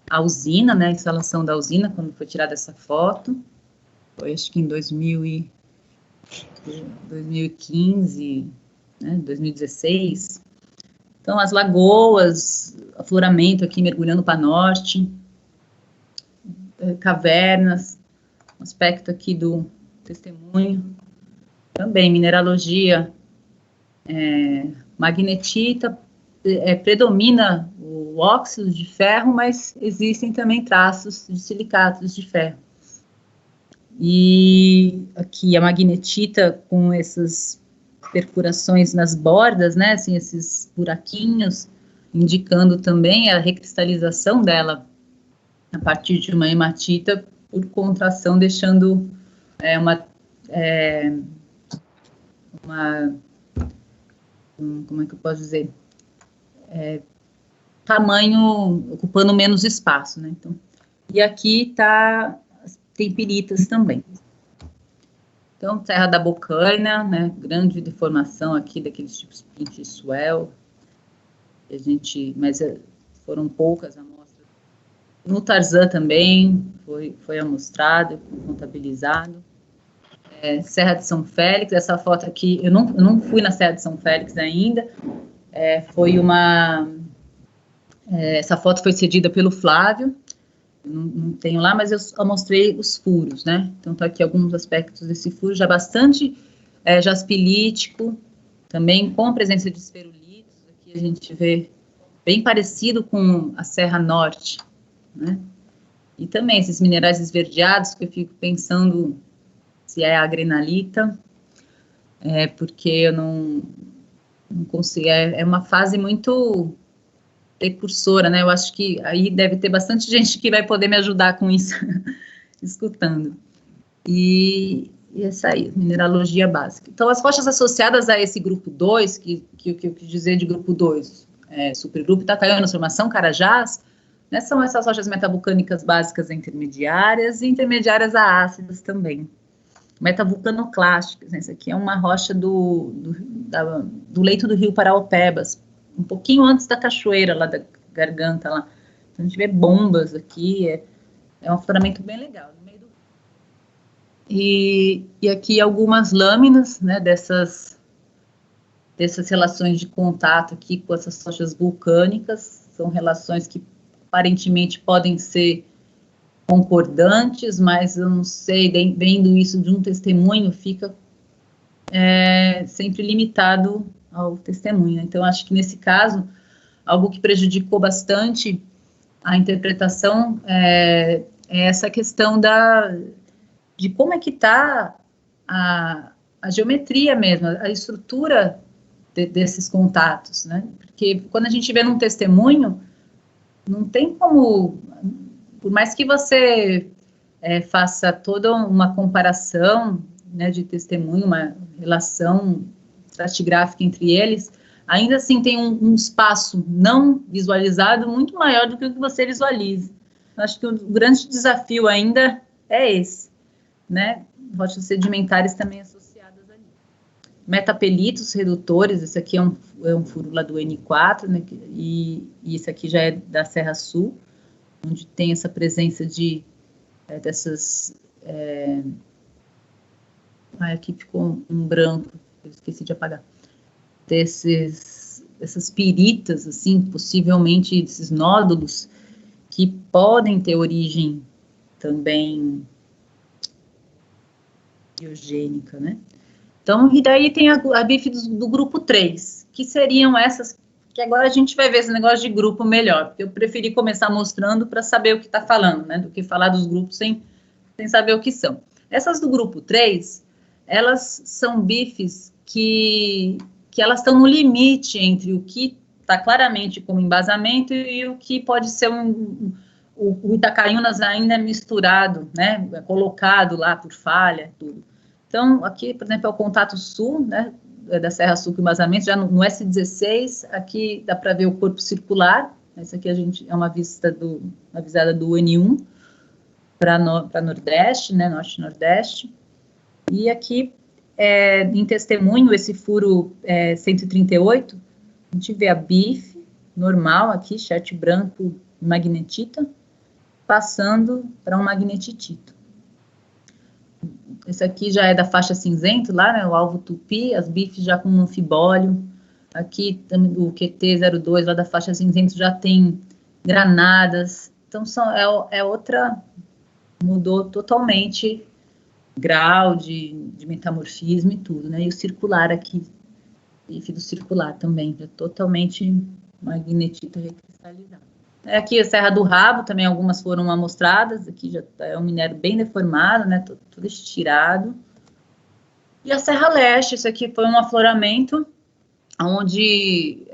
a usina, né, a instalação da usina, quando foi tirada essa foto, foi acho que em 2015, né, 2016. Então, as lagoas, afloramento aqui mergulhando para norte, cavernas, aspecto aqui do testemunho, também mineralogia, magnetita, predomina o óxido de ferro, mas existem também traços de silicatos de ferro. E aqui a magnetita com essas perfurações nas bordas, né, assim, esses buraquinhos, indicando também a recristalização dela a partir de uma hematita por contração, deixando como é que eu posso dizer? Tamanho, ocupando menos espaço, né? Então, e aqui tem piritas também. Então, Serra da Bocaina, né? Grande deformação aqui daqueles tipos pinch swell. Mas foram poucas amostras. No Tarzan também foi amostrado, contabilizado. Serra de São Félix, essa foto aqui, eu não fui na Serra de São Félix ainda. Essa foto foi cedida pelo Flávio, não tenho lá, mas eu mostrei os furos, né? Então, tá aqui alguns aspectos desse furo, já bastante jaspilítico, também com a presença de esferulitos. Aqui a gente vê bem parecido com a Serra Norte, né? E também esses minerais esverdeados, que eu fico pensando se é a grenalita, porque eu não consigo, é uma fase muito precursora, né? Eu acho que aí deve ter bastante gente que vai poder me ajudar com isso, escutando. E essa aí, mineralogia básica. Então, as rochas associadas a esse grupo 2, que eu quis dizer de grupo 2, supergrupo Itacaiana, formação Carajás, né, são essas rochas metovulcânicas básicas intermediárias e intermediárias a ácidas também. Metavulcanoclásticas, né? Essa aqui é uma rocha do leito do rio Paraopebas, um pouquinho antes da cachoeira, lá da garganta, lá. Então, a gente vê bombas aqui, é um afloramento bem legal. No meio do... E aqui algumas lâminas, né, dessas relações de contato aqui com essas rochas vulcânicas, são relações que aparentemente podem ser concordantes, mas eu não sei, vendo isso de um testemunho, fica sempre limitado ao testemunho. Então, acho que nesse caso, algo que prejudicou bastante a interpretação é essa questão de como é que está a geometria mesmo, a estrutura desses contatos, né? Porque quando a gente vê num testemunho, não tem como, por mais que você faça toda uma comparação, né, de testemunho, uma relação estratigráfica entre eles, ainda assim tem um espaço não visualizado muito maior do que o que você visualiza. Eu acho que o grande desafio ainda é esse, né? Rochas sedimentares também associadas ali. metapelitos redutores, esse aqui é um furo lá do N4, né, e esse aqui já é da Serra Sul, onde tem essa presença dessas... aqui ficou um branco, eu esqueci de apagar. Dessas piritas, assim, possivelmente esses nódulos, que podem ter origem também biogênica, né? Então, e daí tem a bife do grupo 3, que seriam essas, que agora a gente vai ver esse negócio de grupo melhor, porque eu preferi começar mostrando para saber o que está falando, né, do que falar dos grupos sem saber o que são. Essas do grupo 3, elas são bifes que elas estão no limite entre o que está claramente como embasamento e o que pode ser o Itacaiunas ainda misturado, né, colocado lá por falha, tudo. Então, aqui, por exemplo, é o contato sul, né, da Serra Sul com embasamento, já no S16, aqui dá para ver o corpo circular, essa aqui é uma visada do N1 para Nordeste, né, Norte e Nordeste, e aqui, em testemunho, esse furo 138, a gente vê a bife normal aqui, chert branco e magnetita, passando para um magnetitito. Esse aqui já é da faixa cinzento, lá, né, o alvo tupi, as bifes já com anfibólio. Aqui também o QT02, lá da faixa cinzento, já tem granadas. Então, mudou totalmente grau de metamorfismo e tudo, né? E o circular aqui, bife do circular também, já totalmente magnetita recristalizada. Aqui a Serra do Rabo, também algumas foram amostradas, aqui já é um minério bem deformado, né, tudo estirado. E a Serra Leste, isso aqui foi um afloramento, onde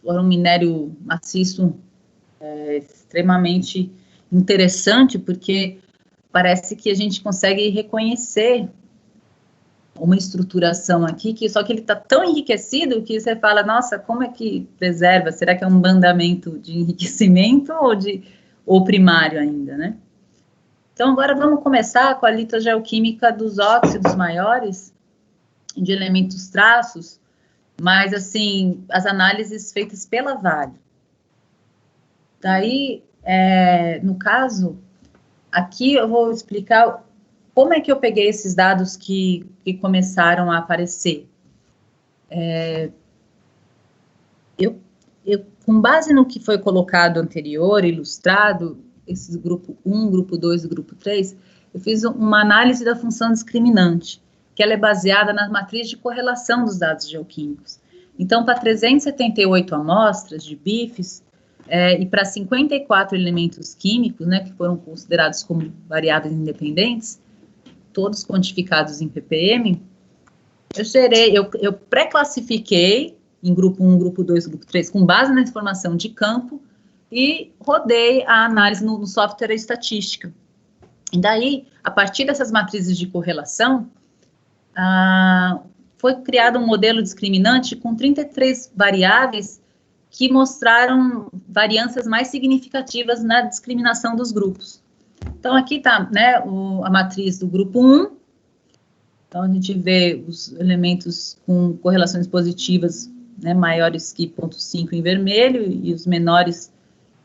foi um minério maciço extremamente interessante, porque parece que a gente consegue reconhecer uma estruturação aqui, só que ele está tão enriquecido que você fala, nossa, como é que preserva? Será que é um bandamento de enriquecimento ou primário ainda, né? Então, agora vamos começar com a litogeoquímica dos óxidos maiores, de elementos traços, mas, assim, as análises feitas pela Vale. Daí, no caso, aqui eu vou explicar como é que eu peguei esses dados que começaram a aparecer. Com base no que foi colocado anterior, ilustrado, esses grupo 1, grupo 2 e grupo 3, eu fiz uma análise da função discriminante, que ela é baseada na matriz de correlação dos dados geoquímicos. Então, para 378 amostras de bifes, e para 54 elementos químicos, né, que foram considerados como variáveis independentes, todos quantificados em ppm, eu pré-classifiquei em grupo 1, grupo 2, grupo 3, com base na informação de campo, e rodei a análise no software estatística. E daí, a partir dessas matrizes de correlação, foi criado um modelo discriminante com 33 variáveis que mostraram variâncias mais significativas na discriminação dos grupos. Então, aqui está, né, a matriz do grupo 1. Então, a gente vê os elementos com correlações positivas, né, maiores que 0,5 em vermelho e os menores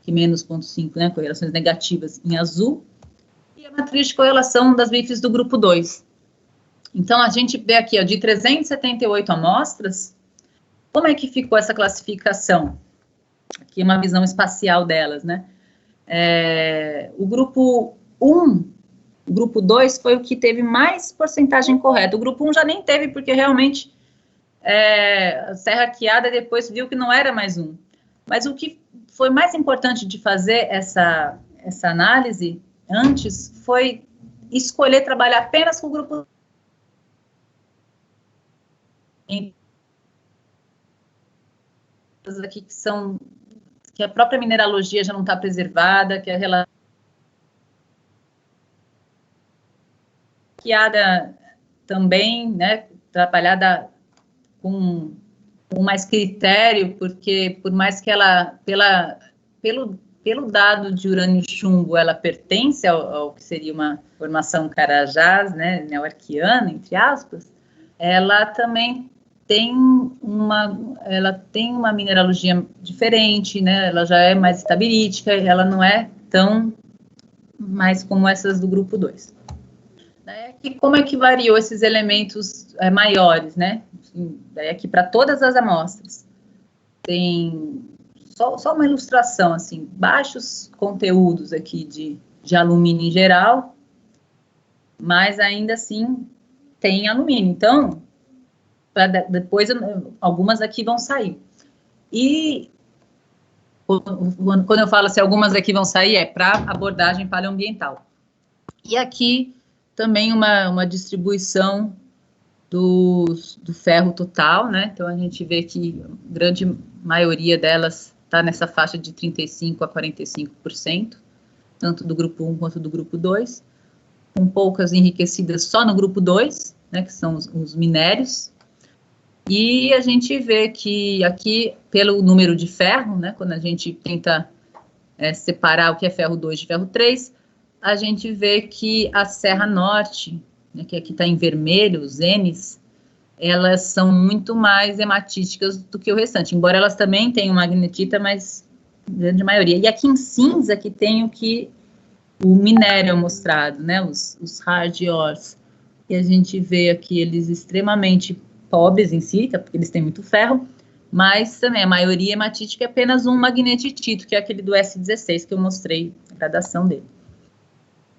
que menos 0,5, né, correlações negativas em azul. E a matriz de correlação das bifes do grupo 2. Então, a gente vê aqui, ó, de 378 amostras, como é que ficou essa classificação? Aqui é uma visão espacial delas, né? O grupo 1, o grupo 2 foi o que teve mais porcentagem correta. O grupo 1 já nem teve, porque realmente Serra Hackeada depois viu que não era mais um. Mas o que foi mais importante de fazer essa análise antes foi escolher trabalhar apenas com o grupo aqui que a própria mineralogia já não está preservada, que a relação também, né, trabalhada com mais critério, porque por mais que ela, pelo dado de urânio chumbo, ela pertence ao que seria uma formação Carajás, né, neoarquiana, entre aspas, ela também ela tem uma mineralogia diferente, né? Ela já é mais estabilítica, ela não é tão mais como essas do grupo 2. E como é que variou esses elementos maiores, né? Daí aqui para todas as amostras. Tem só uma ilustração, assim, baixos conteúdos aqui de alumínio em geral, mas ainda assim tem alumínio. Então, depois algumas aqui vão sair. E quando eu falo assim, algumas aqui vão sair, é para abordagem paleoambiental. E aqui também uma distribuição do ferro total, né? Então a gente vê que a grande maioria delas está nessa faixa de 35% a 45%, tanto do grupo 1 quanto do grupo 2, com poucas enriquecidas só no grupo 2, né, que são os minérios. E a gente vê que aqui, pelo número de ferro, né, quando a gente tenta separar o que é ferro 2 de ferro 3, a gente vê que a Serra Norte, né, que aqui está em vermelho, os Ns, elas são muito mais hematíticas do que o restante, embora elas também tenham magnetita, mas grande maioria. E aqui em cinza que tem o minério mostrado, né, os hard ores, e a gente vê aqui eles extremamente pobres em si, porque eles têm muito ferro, mas também a maioria hematítica é apenas um magnetitito, que é aquele do S16 que eu mostrei a gradação dele.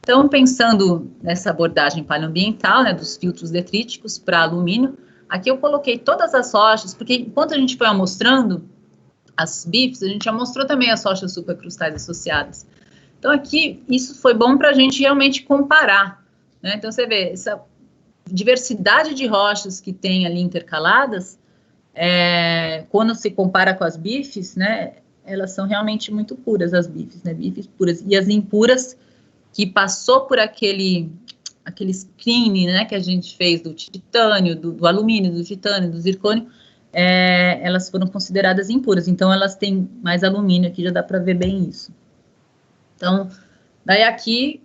Então, pensando nessa abordagem paleoambiental, né, dos filtros detríticos para alumínio, aqui eu coloquei todas as rochas, porque enquanto a gente foi amostrando as BIFs, a gente já mostrou também as rochas supercrustais associadas. Então, aqui, isso foi bom para a gente realmente comparar, né? Então, você vê, essa diversidade de rochas que tem ali intercaladas, quando se compara com as BIFs, né, elas são realmente muito puras, as BIFs, né, BIFs puras, e as impuras que passou por aquele screening, né, que a gente fez do titânio, do alumínio, do titânio, do zircônio, elas foram consideradas impuras, então elas têm mais alumínio, aqui já dá para ver bem isso. Então, daí aqui,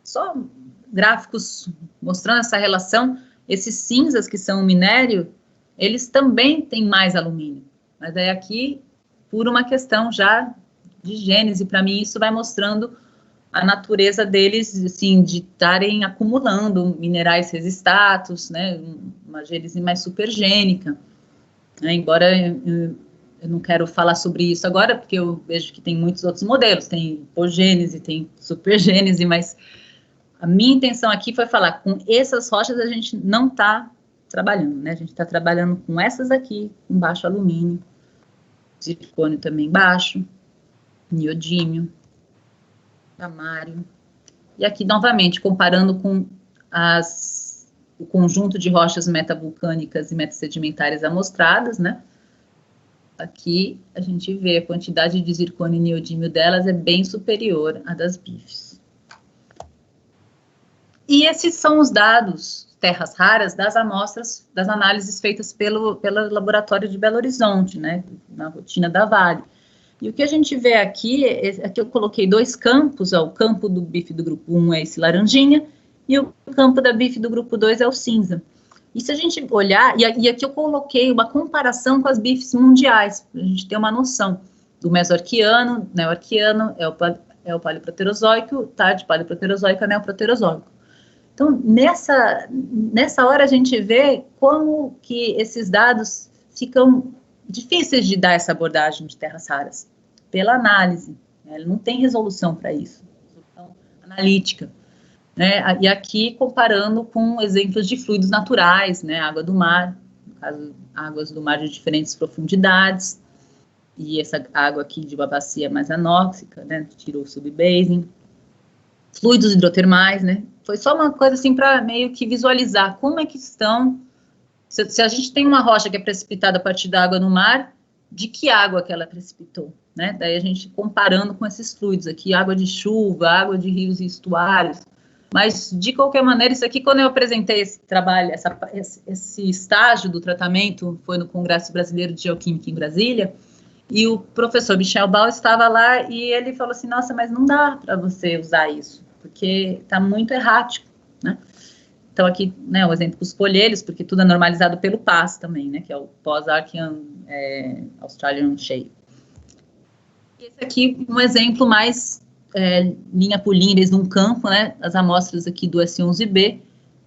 só gráficos mostrando essa relação, esses cinzas que são o minério, eles também têm mais alumínio, mas aí aqui, por uma questão já de gênese, para mim isso vai mostrando a natureza deles, assim, de estarem acumulando minerais resistatos, né, uma gênese mais supergênica, né, embora eu não quero falar sobre isso agora, porque eu vejo que tem muitos outros modelos, tem hipogênese, tem supergênese, mas a minha intenção aqui foi falar, com essas rochas a gente não está trabalhando, né, a gente está trabalhando com essas aqui, com baixo alumínio, zircônio também baixo, neodímio, tamário. E aqui, novamente, comparando com o conjunto de rochas metavulcânicas e metasedimentares amostradas, né? Aqui a gente vê a quantidade de zircônio e neodímio delas é bem superior à das BIFs. E esses são os dados, terras raras, das amostras, das análises feitas pelo laboratório de Belo Horizonte, né? Na rotina da Vale. E o que a gente vê aqui, aqui eu coloquei dois campos, ó, o campo do BIF do grupo 1 é esse laranjinha, e o campo da BIF do grupo 2 é o cinza. E se a gente olhar, e aqui eu coloquei uma comparação com as BIFs mundiais, para a gente ter uma noção do mesoarquiano, neoarquiano, é o paleoproterozoico, tarde paleoproterozoico, neoproterozoico. Então, nessa hora a gente vê como que esses dados ficam difíceis de dar essa abordagem de terras raras, pela análise, né? Ele não tem resolução para isso, resolução analítica, né? E aqui comparando com exemplos de fluidos naturais, né? Água do mar, no caso, águas do mar de diferentes profundidades, e essa água aqui de uma bacia mais anóxica, né? Tirou o subbasing, fluidos hidrotermais, né? Foi só uma coisa assim para meio que visualizar como é que estão. Se a gente tem uma rocha que é precipitada a partir da água no mar, de que água que ela precipitou, né? Daí a gente comparando com esses fluidos aqui, água de chuva, água de rios e estuários. Mas, de qualquer maneira, isso aqui, quando eu apresentei esse trabalho, esse estágio do tratamento, foi no Congresso Brasileiro de Geoquímica em Brasília, e o professor Michel Bal estava lá e ele falou assim, nossa, mas não dá para você usar isso, porque está muito errático, né? Então, aqui, né, o exemplo dos colhelhos, porque tudo é normalizado pelo PAS também, né, que é o Pós-Archean Australian Shale. Esse aqui, um exemplo mais linha por linha, desde um campo, né, as amostras aqui do S11B,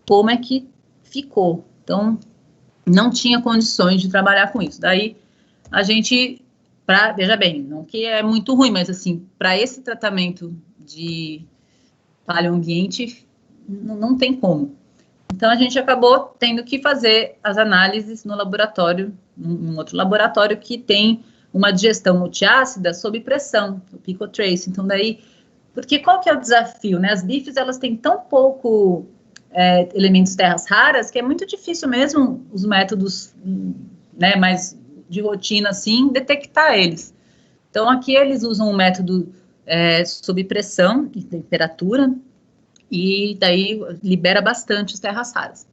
como é que ficou. Então, não tinha condições de trabalhar com isso. Daí, a gente, veja bem, não que é muito ruim, mas assim, para esse tratamento de paleoambiente, não tem como. Então, a gente acabou tendo que fazer as análises no laboratório, num outro laboratório que tem uma digestão multiácida sob pressão, o Picotrace. Então, daí, porque qual que é o desafio, né? As bifes, elas têm tão pouco elementos terras raras que é muito difícil mesmo os métodos, né, mais de rotina, assim, detectar eles. Então, aqui eles usam um método sob pressão e temperatura, e daí libera bastante as terras raras.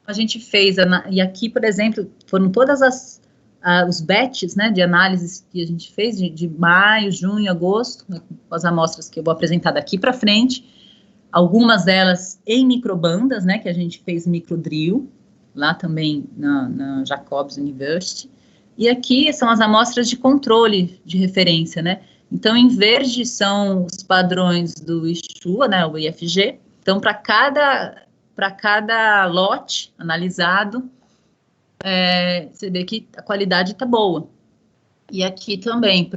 A gente fez, e aqui, por exemplo, foram todas os batches, né, de análises que a gente fez, de maio, junho, agosto, né, com as amostras que eu vou apresentar daqui para frente, algumas delas em microbandas, né, que a gente fez microdrill, lá também na Jacobs University, e aqui são as amostras de controle de referência, né. Então, em verde são os padrões do ISHUA, né, o IFG. Então, para cada lote analisado, você vê que a qualidade está boa. E aqui também,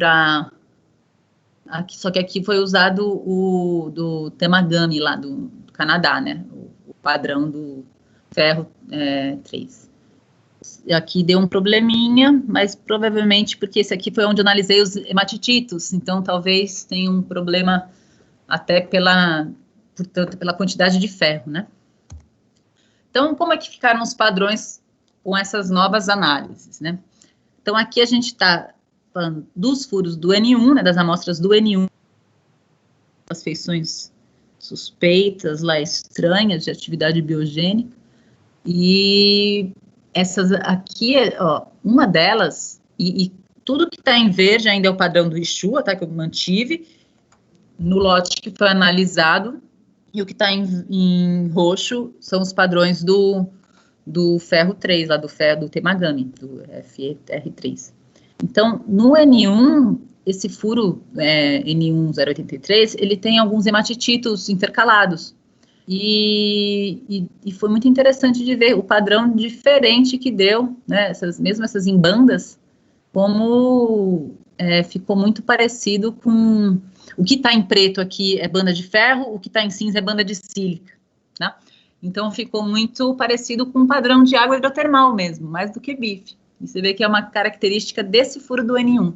só que aqui foi usado o do Temagami, lá do Canadá, né, o padrão do ferro 3. Aqui deu um probleminha, mas provavelmente porque esse aqui foi onde eu analisei os hematititos, então talvez tenha um problema até portanto, pela quantidade de ferro, né? Então, como é que ficaram os padrões com essas novas análises, né? Então, aqui a gente está falando dos furos do N1, né, das amostras do N1, as feições suspeitas, lá estranhas, de atividade biogênica, e essas aqui, ó, uma delas, e tudo que está em verde ainda é o padrão do ISHUA, tá, que eu mantive, no lote que foi analisado, e o que está em roxo são os padrões do ferro 3, lá do ferro do Temagami, do FR3. Então, no N1, esse furo N1-083, ele tem alguns hematititos intercalados, e foi muito interessante de ver o padrão diferente que deu, né, mesmo essas em bandas, como ficou muito parecido com o que está em preto aqui é banda de ferro, o que está em cinza é banda de sílica, tá? Então ficou muito parecido com o padrão de água hidrotermal mesmo, mais do que bife. E você vê que é uma característica desse furo do N1.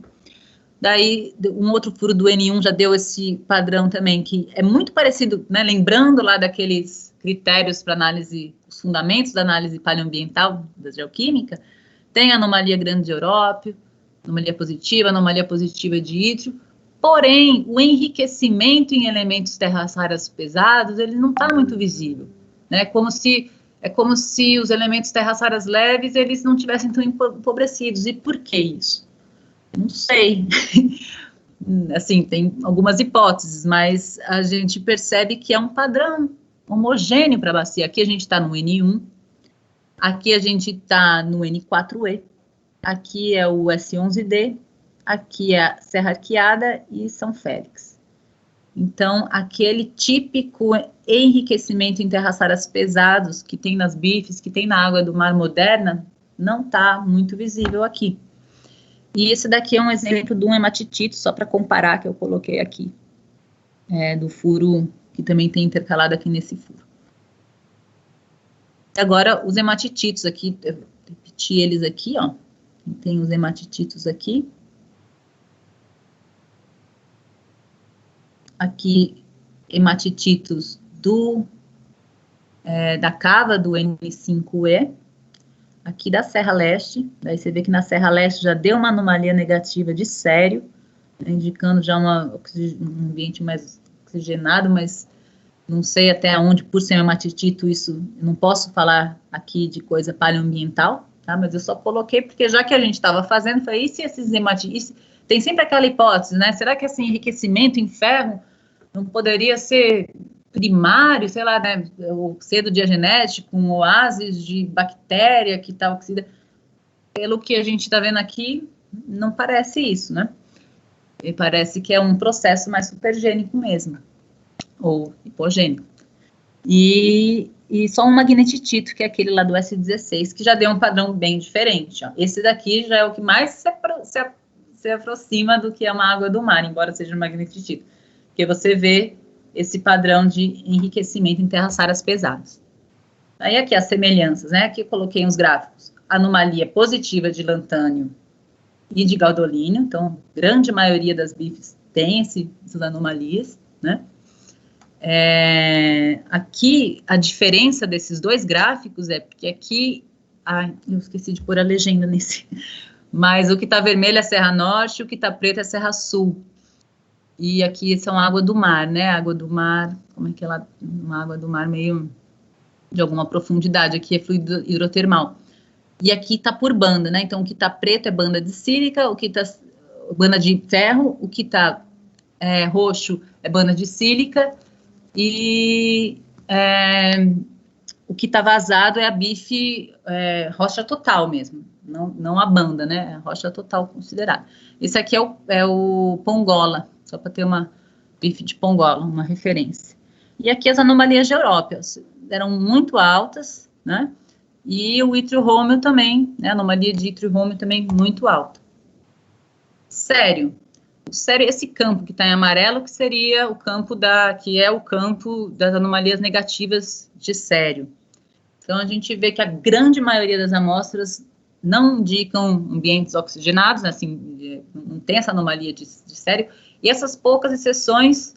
Daí, um outro furo do N1 já deu esse padrão também, que é muito parecido, né, lembrando lá daqueles critérios para análise, os fundamentos da análise paleoambiental da geoquímica, tem anomalia grande de európio, anomalia positiva de ítrio, porém, o enriquecimento em elementos terras raras pesados, ele não está muito visível, né, é como se os elementos terras raras leves, eles não tivessem tão empobrecidos. E por que isso? Não sei. Assim, tem algumas hipóteses, mas a gente percebe que é um padrão homogêneo para a bacia. Aqui a gente está no N1, aqui a gente está no N4E, aqui é o S11D, aqui é a Serra Arqueada e São Félix. Então, aquele típico enriquecimento em terras raras pesados que tem nas bifes, que tem na água do Mar Moderna, não está muito visível aqui. E esse daqui é um exemplo de um hematitito, só para comparar, que eu coloquei aqui, do furo, que também tem intercalado aqui nesse furo. Agora, os hematititos aqui, eu repeti eles aqui, ó. Tem os hematititos aqui. Aqui, hematititos da cava do N5E. Aqui da Serra Leste, daí você vê que na Serra Leste já deu uma anomalia negativa de sério, né, indicando já um ambiente mais oxigenado, mas não sei até onde, por ser um hematitito, isso, eu não posso falar aqui de coisa paleoambiental, tá, mas eu só coloquei porque já que a gente estava fazendo, foi e se esses hematitos, tem sempre aquela hipótese, né, será que esse enriquecimento em ferro não poderia ser primário, sei lá, né, o pseudodiagenético, um oásis de bactéria que está oxida. Pelo que a gente está vendo aqui, não parece isso, né? E parece que é um processo mais supergênico mesmo, ou hipogênico. E só um magnetitito, que é aquele lá do S16, que já deu um padrão bem diferente. Ó. Esse daqui já é o que mais se aproxima do que é uma água do mar, embora seja um magnetitito. Porque você vê esse padrão de enriquecimento em terras raras pesadas. Aí aqui as semelhanças, né? Aqui eu coloquei uns gráficos. Anomalia positiva de lantânio e de gaudolínio, então, grande maioria das bifes tem essas anomalias, né? Aqui, a diferença desses dois gráficos é porque aqui, eu esqueci de pôr a legenda nesse, mas o que está vermelho é a Serra Norte, o que está preto é a Serra Sul, e aqui são água do mar, né? Água do mar, como é que ela, uma água do mar meio de alguma profundidade, aqui é fluido hidrotermal. E aqui está por banda, né? Então, o que está preto é banda de sílica, o que está banda de ferro, o que está roxo é banda de sílica, e o que está vazado é a bife rocha total mesmo, não a banda, né? A rocha total considerada. Esse aqui é o Pongola, só para ter uma bife de Pongola, uma referência. E aqui as anomalias de Europa eram muito altas, né? E o Yttrium-Rhomio também, né, a anomalia de Yttrium-Rhomio também muito alta. Sério, esse campo que está em amarelo, que seria o campo que é o campo das anomalias negativas de sério. Então, a gente vê que a grande maioria das amostras não indicam ambientes oxigenados, né, assim, não tem essa anomalia de sério, e essas poucas exceções,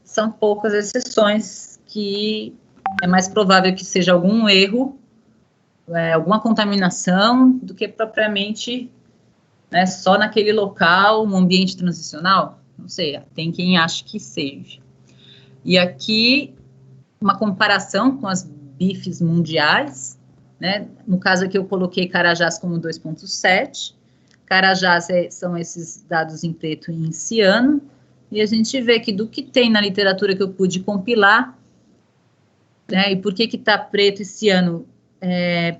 são poucas exceções que é mais provável que seja algum erro, alguma contaminação, do que propriamente, né, só naquele local, um ambiente transicional. Não sei, tem quem ache que seja. E aqui, uma comparação com as bifes mundiais, né? No caso aqui eu coloquei Carajás como 2,7. Carajás são esses dados em preto e em ciano, e a gente vê que do que tem na literatura que eu pude compilar, né, e por que está preto e ciano?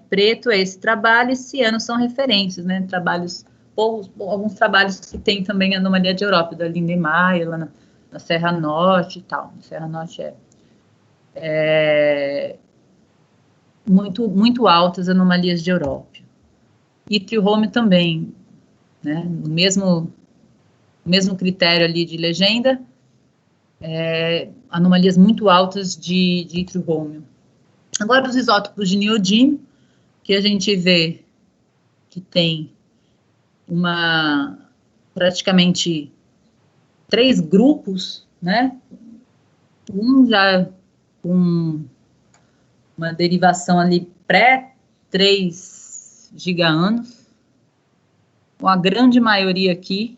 Preto é esse trabalho, e ciano são referências, né, trabalhos, alguns trabalhos que tem também a anomalia de Europa, da Lindemeyer, lá na Serra Norte e tal. A Serra Norte muito altas anomalias de Europa. Yttrium-Rhomio também, né, no mesmo critério ali de legenda, anomalias muito altas de Yttrium-Rhomio. Agora, os isótopos de niodímio, que a gente vê que tem praticamente 3 grupos, né? Um já com uma derivação ali pré-3 giga-anos, com a grande maioria aqui,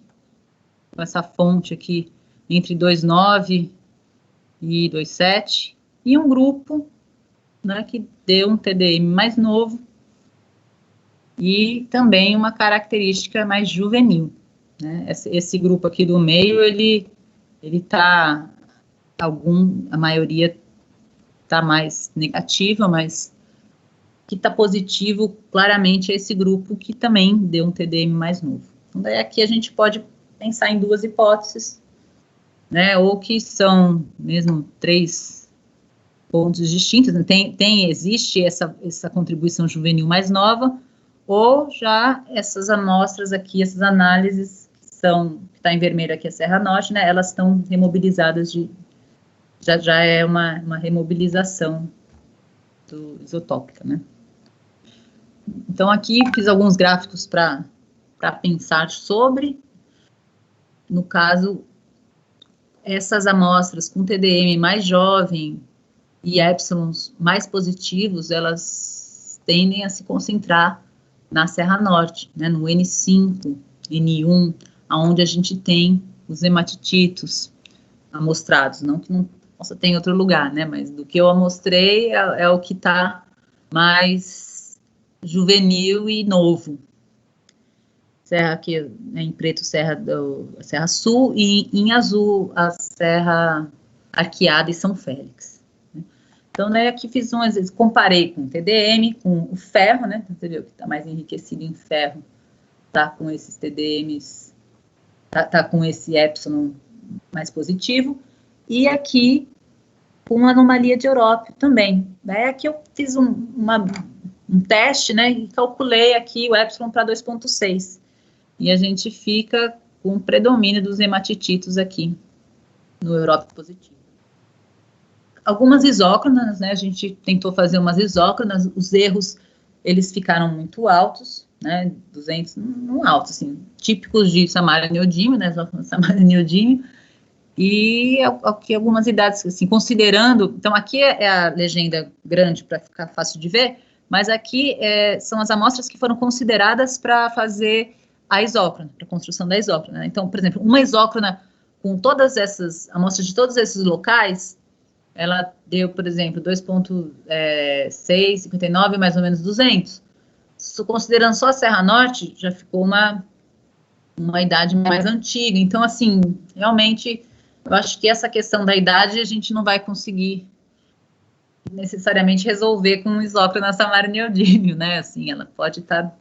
com essa fonte aqui, entre 2,9 e 2,7, e um grupo, né, que deu um TDM mais novo, e também uma característica mais juvenil, né? Esse grupo aqui do meio, ele tá, a maioria está mais negativa, mas que está positivo, claramente, é esse grupo que também deu um TDM mais novo. Então, daí aqui a gente pode pensar em 2 hipóteses, né, ou que são mesmo 3 pontos distintos, né? Existe essa contribuição juvenil mais nova, ou já essas amostras aqui, essas análises que está em vermelho aqui a Serra Norte, né, elas estão remobilizadas já é uma remobilização isotópica, né. Então, aqui fiz alguns gráficos para pensar sobre, no caso, essas amostras com TDM mais jovem e épsilons mais positivos, elas tendem a se concentrar na Serra Norte, né, no N5, N1, onde a gente tem os hematititos amostrados, não que não possa ter em outro lugar, né, mas do que eu amostrei é o que está mais juvenil e novo. Serra aqui, né, em preto, Serra Sul, e em azul, a Serra Arqueada e São Félix. Então, né, aqui fiz comparei com o TDM, com o ferro, né, entendeu? Que está mais enriquecido em ferro, tá com esses TDMs, tá com esse epsilon mais positivo, e aqui com anomalia de Europe também. Daí aqui eu fiz um teste, né, e calculei aqui o epsilon para 2,6, e a gente fica com o predomínio dos hematititos aqui no Europe positivo. Algumas isócronas, né, a gente tentou fazer umas isócronas, os erros, eles ficaram muito altos, né, 200, não altos, assim, típicos de samara-neodímio, né, samara-neodímio, e aqui algumas idades, assim, considerando, então aqui é a legenda grande para ficar fácil de ver, mas aqui são as amostras que foram consideradas para fazer a isócrona, para a construção da isócrona, né? Então, por exemplo, uma isócrona com todas essas amostras de todos esses locais, ela deu, por exemplo, 2,659, mais ou menos 200. Considerando só a Serra Norte, já ficou uma idade mais antiga. Então, assim, realmente, eu acho que essa questão da idade a gente não vai conseguir necessariamente resolver com um isócrona samara-neodímio, né? Assim, ela pode estar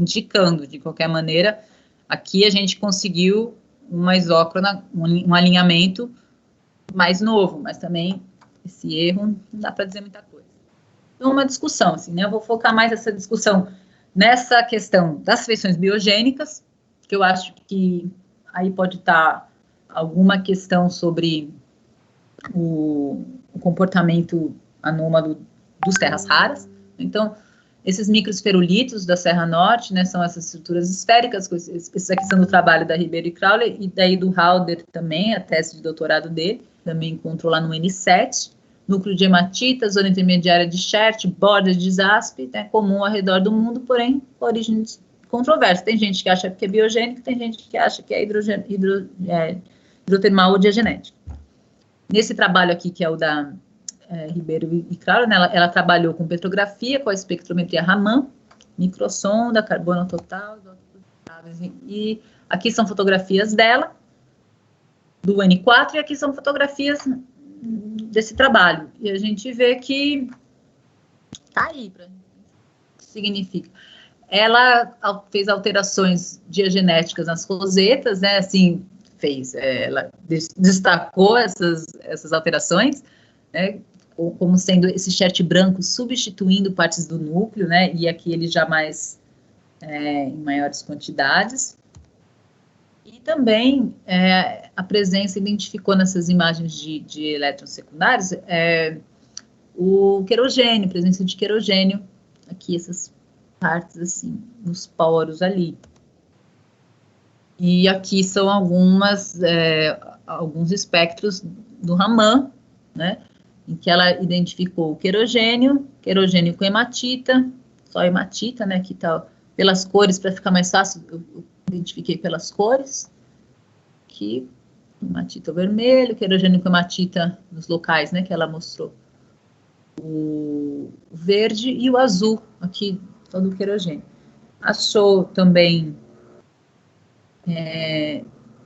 indicando, de qualquer maneira. Aqui a gente conseguiu uma isócrona, um alinhamento mais novo, mas também esse erro não dá para dizer muita coisa. Então, uma discussão, assim, né? Eu vou focar mais essa discussão nessa questão das feições biogênicas, que eu acho que aí pode estar alguma questão sobre o comportamento anômalo dos terras raras. Então, esses microesferulitos da Serra Norte, né, são essas estruturas esféricas, esses aqui são do trabalho da Ribeiro e Crowley, e daí do Halder também, a tese de doutorado dele, também encontrou lá no N7, núcleo de hematita, zona intermediária de Schert, borda de Zasp, né, comum ao redor do mundo, porém, origem controversa. Tem gente que acha que é biogênico, tem gente que acha que é hidrotermal ou diagenético. Nesse trabalho aqui, que é o da Ribeiro e Crowley, né, ela trabalhou com petrografia, com a espectrometria Raman, microsonda, carbono total, e aqui são fotografias dela, do N4, e aqui são fotografias desse trabalho. E a gente vê que tá aí, significa. Ela fez alterações diagenéticas nas rosetas, né, assim, ela destacou essas alterações, né, como sendo esse Schert branco substituindo partes do núcleo, né, e aqui ele já mais em maiores quantidades. E também a presença identificou nessas imagens de elétrons secundários o querogênio, presença de querogênio, aqui essas partes assim, nos poros ali. E aqui são alguns espectros do Raman, né, em que ela identificou o querogênio com hematita, só hematita, né, que tá pelas cores, para ficar mais fácil, eu identifiquei pelas cores, aqui, hematita vermelho, querogênio com hematita nos locais, né, que ela mostrou, o verde e o azul, aqui, todo o querogênio. Achou também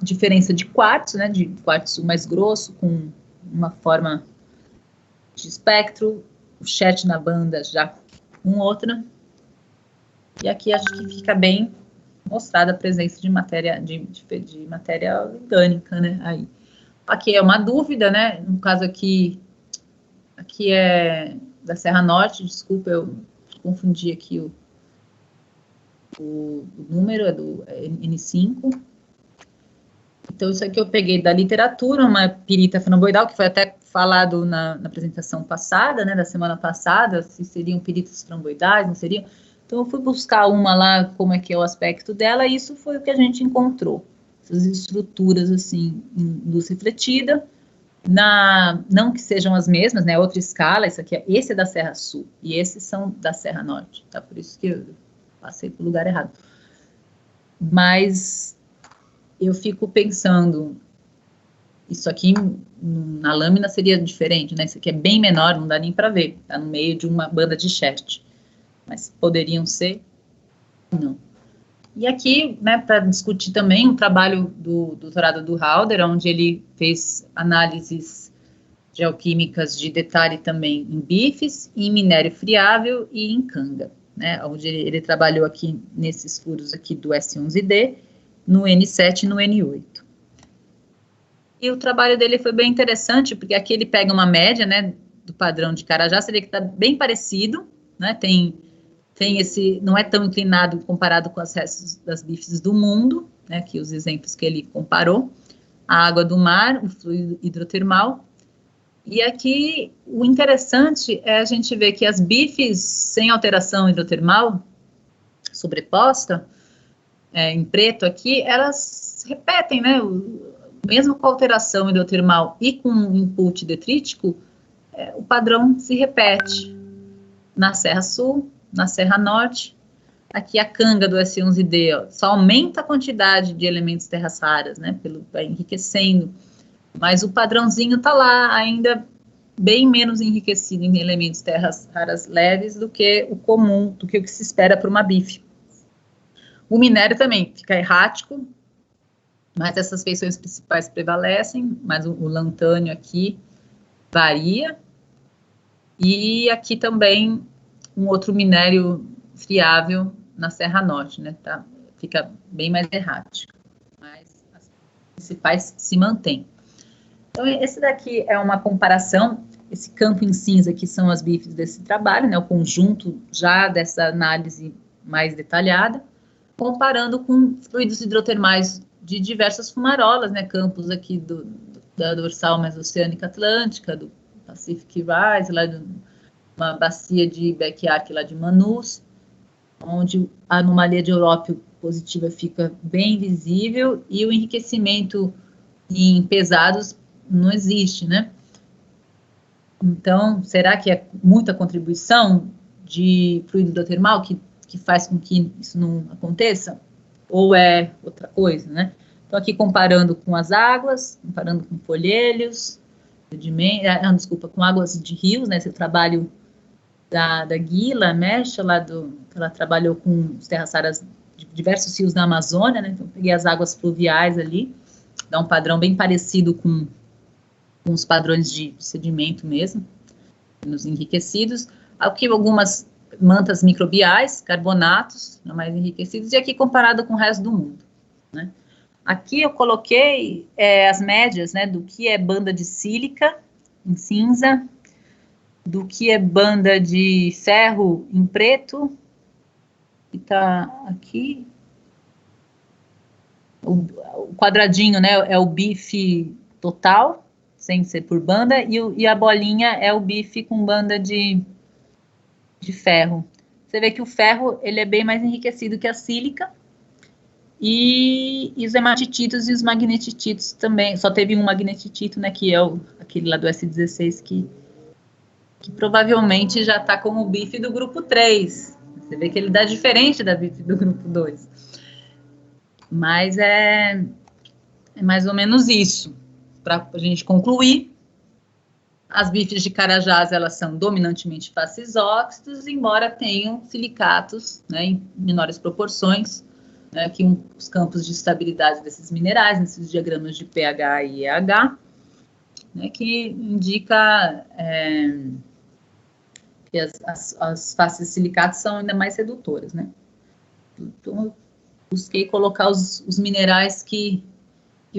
diferença de quartzo, né, de quartzo mais grosso, com uma forma de espectro, o Schert na banda já com outra, e aqui acho que fica bem mostrada a presença de matéria, de matéria orgânica, né, aí. Aqui é uma dúvida, né, no caso aqui é da Serra Norte, desculpa, eu confundi aqui o número, é do N5. Então, isso aqui eu peguei da literatura, uma pirita framboidal, que foi até falado na apresentação passada, né, da semana passada, se seriam piritas framboidais, não seriam. Então, eu fui buscar uma lá, como é que é o aspecto dela, e isso foi o que a gente encontrou. Essas estruturas, assim, em luz refletida, não que sejam as mesmas, né, outra escala, esse é da Serra Sul, e esses são da Serra Norte, tá? Por isso que eu passei para o lugar errado. Mas eu fico pensando, isso aqui na lâmina seria diferente, né? Isso aqui é bem menor, não dá nem para ver, tá no meio de uma banda de Schert. Mas poderiam ser? Não. E aqui, né, para discutir também o trabalho do doutorado do Halder, onde ele fez análises geoquímicas de detalhe também em bifes, em minério friável e em canga, né, onde ele trabalhou aqui nesses furos aqui do S11D, no N7 e no N8. E o trabalho dele foi bem interessante, porque aqui ele pega uma média, né, do padrão de Carajás, você vê que está bem parecido, né, tem esse, não é tão inclinado comparado com os restos das bifes do mundo, né, que os exemplos que ele comparou, a água do mar, o fluido hidrotermal. E aqui o interessante é a gente ver que as bifes sem alteração hidrotermal sobreposta, em preto aqui, elas repetem, né, mesmo com alteração hidrotermal e com input detrítico, o padrão se repete na Serra Sul, na Serra Norte. Aqui a canga do S11D, ó, só aumenta a quantidade de elementos terras raras, né, vai enriquecendo, mas o padrãozinho está lá, ainda bem menos enriquecido em elementos terras raras leves do que o comum, do que o que se espera para uma bife. O minério também fica errático, mas essas feições principais prevalecem, mas o lantânio aqui varia. E aqui também um outro minério friável na Serra Norte, né? Tá? Fica bem mais errático, mas as principais se mantêm. Então, esse daqui é uma comparação, esse campo em cinza aqui são as bifes desse trabalho, né? O conjunto já dessa análise mais detalhada, comparando com fluidos hidrotermais de diversas fumarolas, né? Campos aqui da dorsal mesoceânica atlântica, do Pacific Rise, lá de uma bacia de Beck-Arc lá de Manus, onde a anomalia de Európio positiva fica bem visível e o enriquecimento em pesados não existe, né? Então, será que é muita contribuição de fluido hidrotermal que faz com que isso não aconteça? Ou é outra coisa, né? Então, aqui comparando com as águas, comparando com folhelhos, com águas de rios, né? Esse trabalho da Guila Mecha, ela trabalhou com os terras raras de diversos rios da Amazônia, né? Então, peguei as águas fluviais ali, dá um padrão bem parecido com os padrões de sedimento mesmo, nos enriquecidos. Aqui algumas mantas microbiais, carbonatos, mais enriquecidos, e aqui comparado com o resto do mundo, né? Aqui eu coloquei as médias, né, do que é banda de sílica, em cinza, do que é banda de ferro em preto, que está aqui. O quadradinho, né, é o bife total, sem ser por banda, e a bolinha é o bife com banda de ferro. Você vê que o ferro ele é bem mais enriquecido que a sílica, e os hematititos e os magnetititos também. Só teve um magnetitito, né, que é aquele lá do S16, que provavelmente já está como o bife do grupo 3. Você vê que ele dá diferente da bife do grupo 2. Mas é mais ou menos isso. Para a gente concluir, as bifes de Carajás, elas são dominantemente faces óxidos, embora tenham silicatos, né, em menores proporções, né, aqui os campos de estabilidade desses minerais, nesses diagramas de pH e EH, né, que indica que as faces de silicatos são ainda mais redutoras, né. Então, eu busquei colocar os minerais que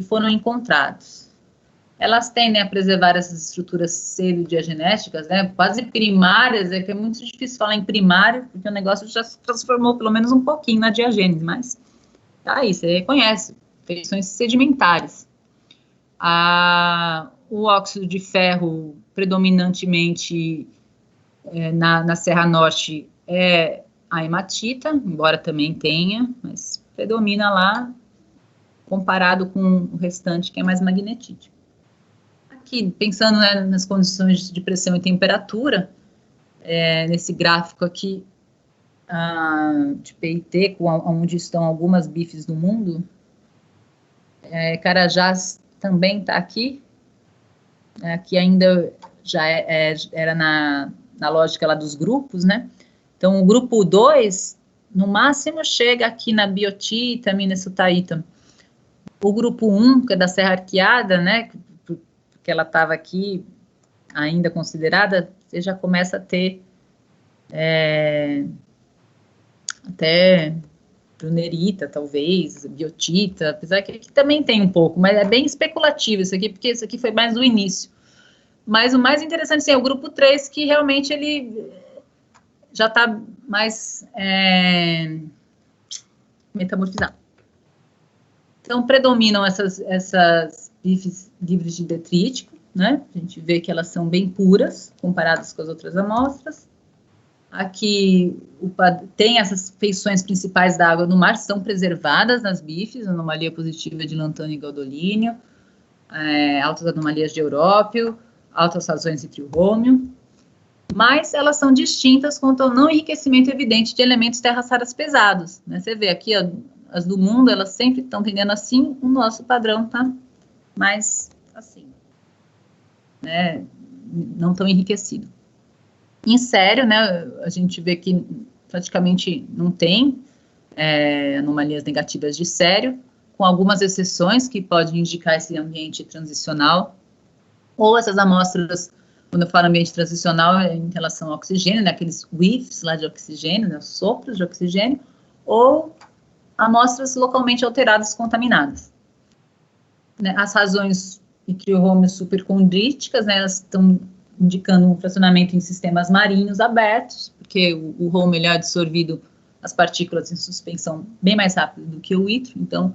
foram encontrados. Elas tendem a preservar essas estruturas celodiagenéticas, né, quase primárias, que é muito difícil falar em primário, porque o negócio já se transformou pelo menos um pouquinho na diagênese, mas tá aí, você reconhece, feições sedimentares. O óxido de ferro, predominantemente na Serra Norte, é a hematita, embora também tenha, mas predomina lá, comparado com o restante, que é mais magnetítico. Aqui, pensando, né, nas condições de pressão e temperatura, nesse gráfico aqui de PIT, onde estão algumas bifes do mundo, Carajás também está aqui, aqui ainda já era na lógica lá dos grupos, né? Então, o grupo 2 no máximo chega aqui na biotita, minnesotaitam. O grupo 1, que é da Serra Arqueada, né, porque ela estava aqui ainda considerada, você já começa a ter até brunerita, talvez, biotita, apesar que aqui também tem um pouco, mas é bem especulativo isso aqui, porque isso aqui foi mais do início. Mas o mais interessante assim, é o grupo 3, que realmente ele já está mais metamorfizado. Então, predominam essas bifes livres de detrítico, né? A gente vê que elas são bem puras, comparadas com as outras amostras. Aqui tem essas feições principais da água do mar, são preservadas nas bifes, anomalia positiva de lantânio e gaudolínio, altas anomalias de európio, altas razões de triorômio, mas elas são distintas quanto ao não enriquecimento evidente de elementos terras-raras pesados, né? Você vê aqui, ó, as do mundo, elas sempre estão tendendo assim, o nosso padrão tá mais assim, né? Não tão enriquecido. Em sério, né, a gente vê que praticamente não tem anomalias negativas de sério, com algumas exceções que podem indicar esse ambiente transicional, ou essas amostras, quando eu falo ambiente transicional, é em relação ao oxigênio, né, aqueles whiffs lá de oxigênio, né, sopros de oxigênio, ou amostras localmente alteradas, contaminadas. Né, as razões de triorômio supercondríticas, né, elas estão indicando um fracionamento em sistemas marinhos abertos, porque o home ele é absorvido as partículas em suspensão bem mais rápido do que o ítrio, então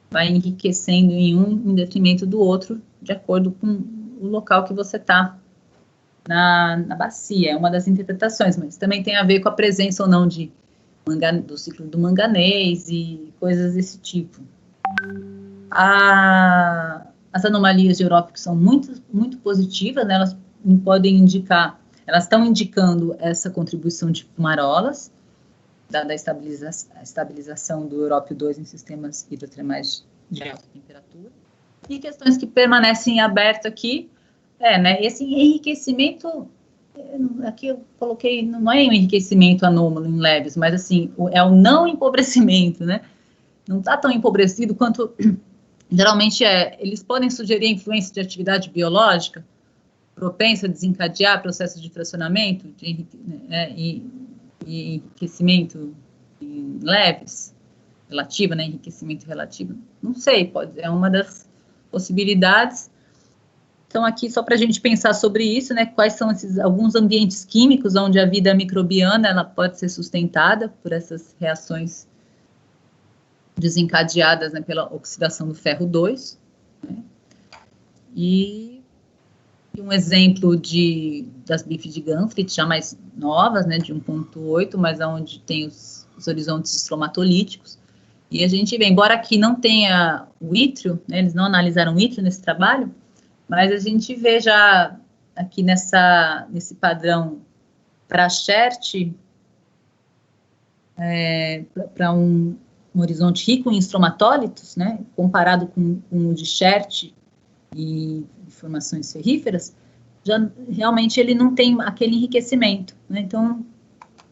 vai enriquecendo em um em detrimento do outro, de acordo com o local que você está na bacia. É uma das interpretações, mas também tem a ver com a presença ou não do ciclo do manganês e coisas desse tipo. As anomalias de európio são muito, muito positivas, né? Elas podem indicar, elas estão indicando essa contribuição de fumarolas, da estabilização do európio 2 em sistemas hidrotermais de alta temperatura. E questões que permanecem abertas aqui, né, esse enriquecimento, aqui eu coloquei, não é um enriquecimento anômalo em leves, mas assim, é o não empobrecimento, né? Não está tão empobrecido quanto geralmente eles podem sugerir a influência de atividade biológica, propensa a desencadear processos de fracionamento e enriquecimento em leves, relativa, né, enriquecimento relativo, não sei, é uma das possibilidades. Então, aqui, só para a gente pensar sobre isso, né, quais são alguns ambientes químicos onde a vida microbiana ela pode ser sustentada por essas reações desencadeadas, né, pela oxidação do ferro 2, né, e um exemplo das bifes de Gunfrit, já mais novas, né, de 1,8, mas onde tem os horizontes estromatolíticos. E a gente vê, embora aqui não tenha o ítrio, né, eles não analisaram o ítrio nesse trabalho, mas a gente vê já aqui nesse padrão para Schert, para um horizonte rico em estromatólitos, né, comparado com o de Schert e formações ferríferas, já realmente ele não tem aquele enriquecimento, né? Então,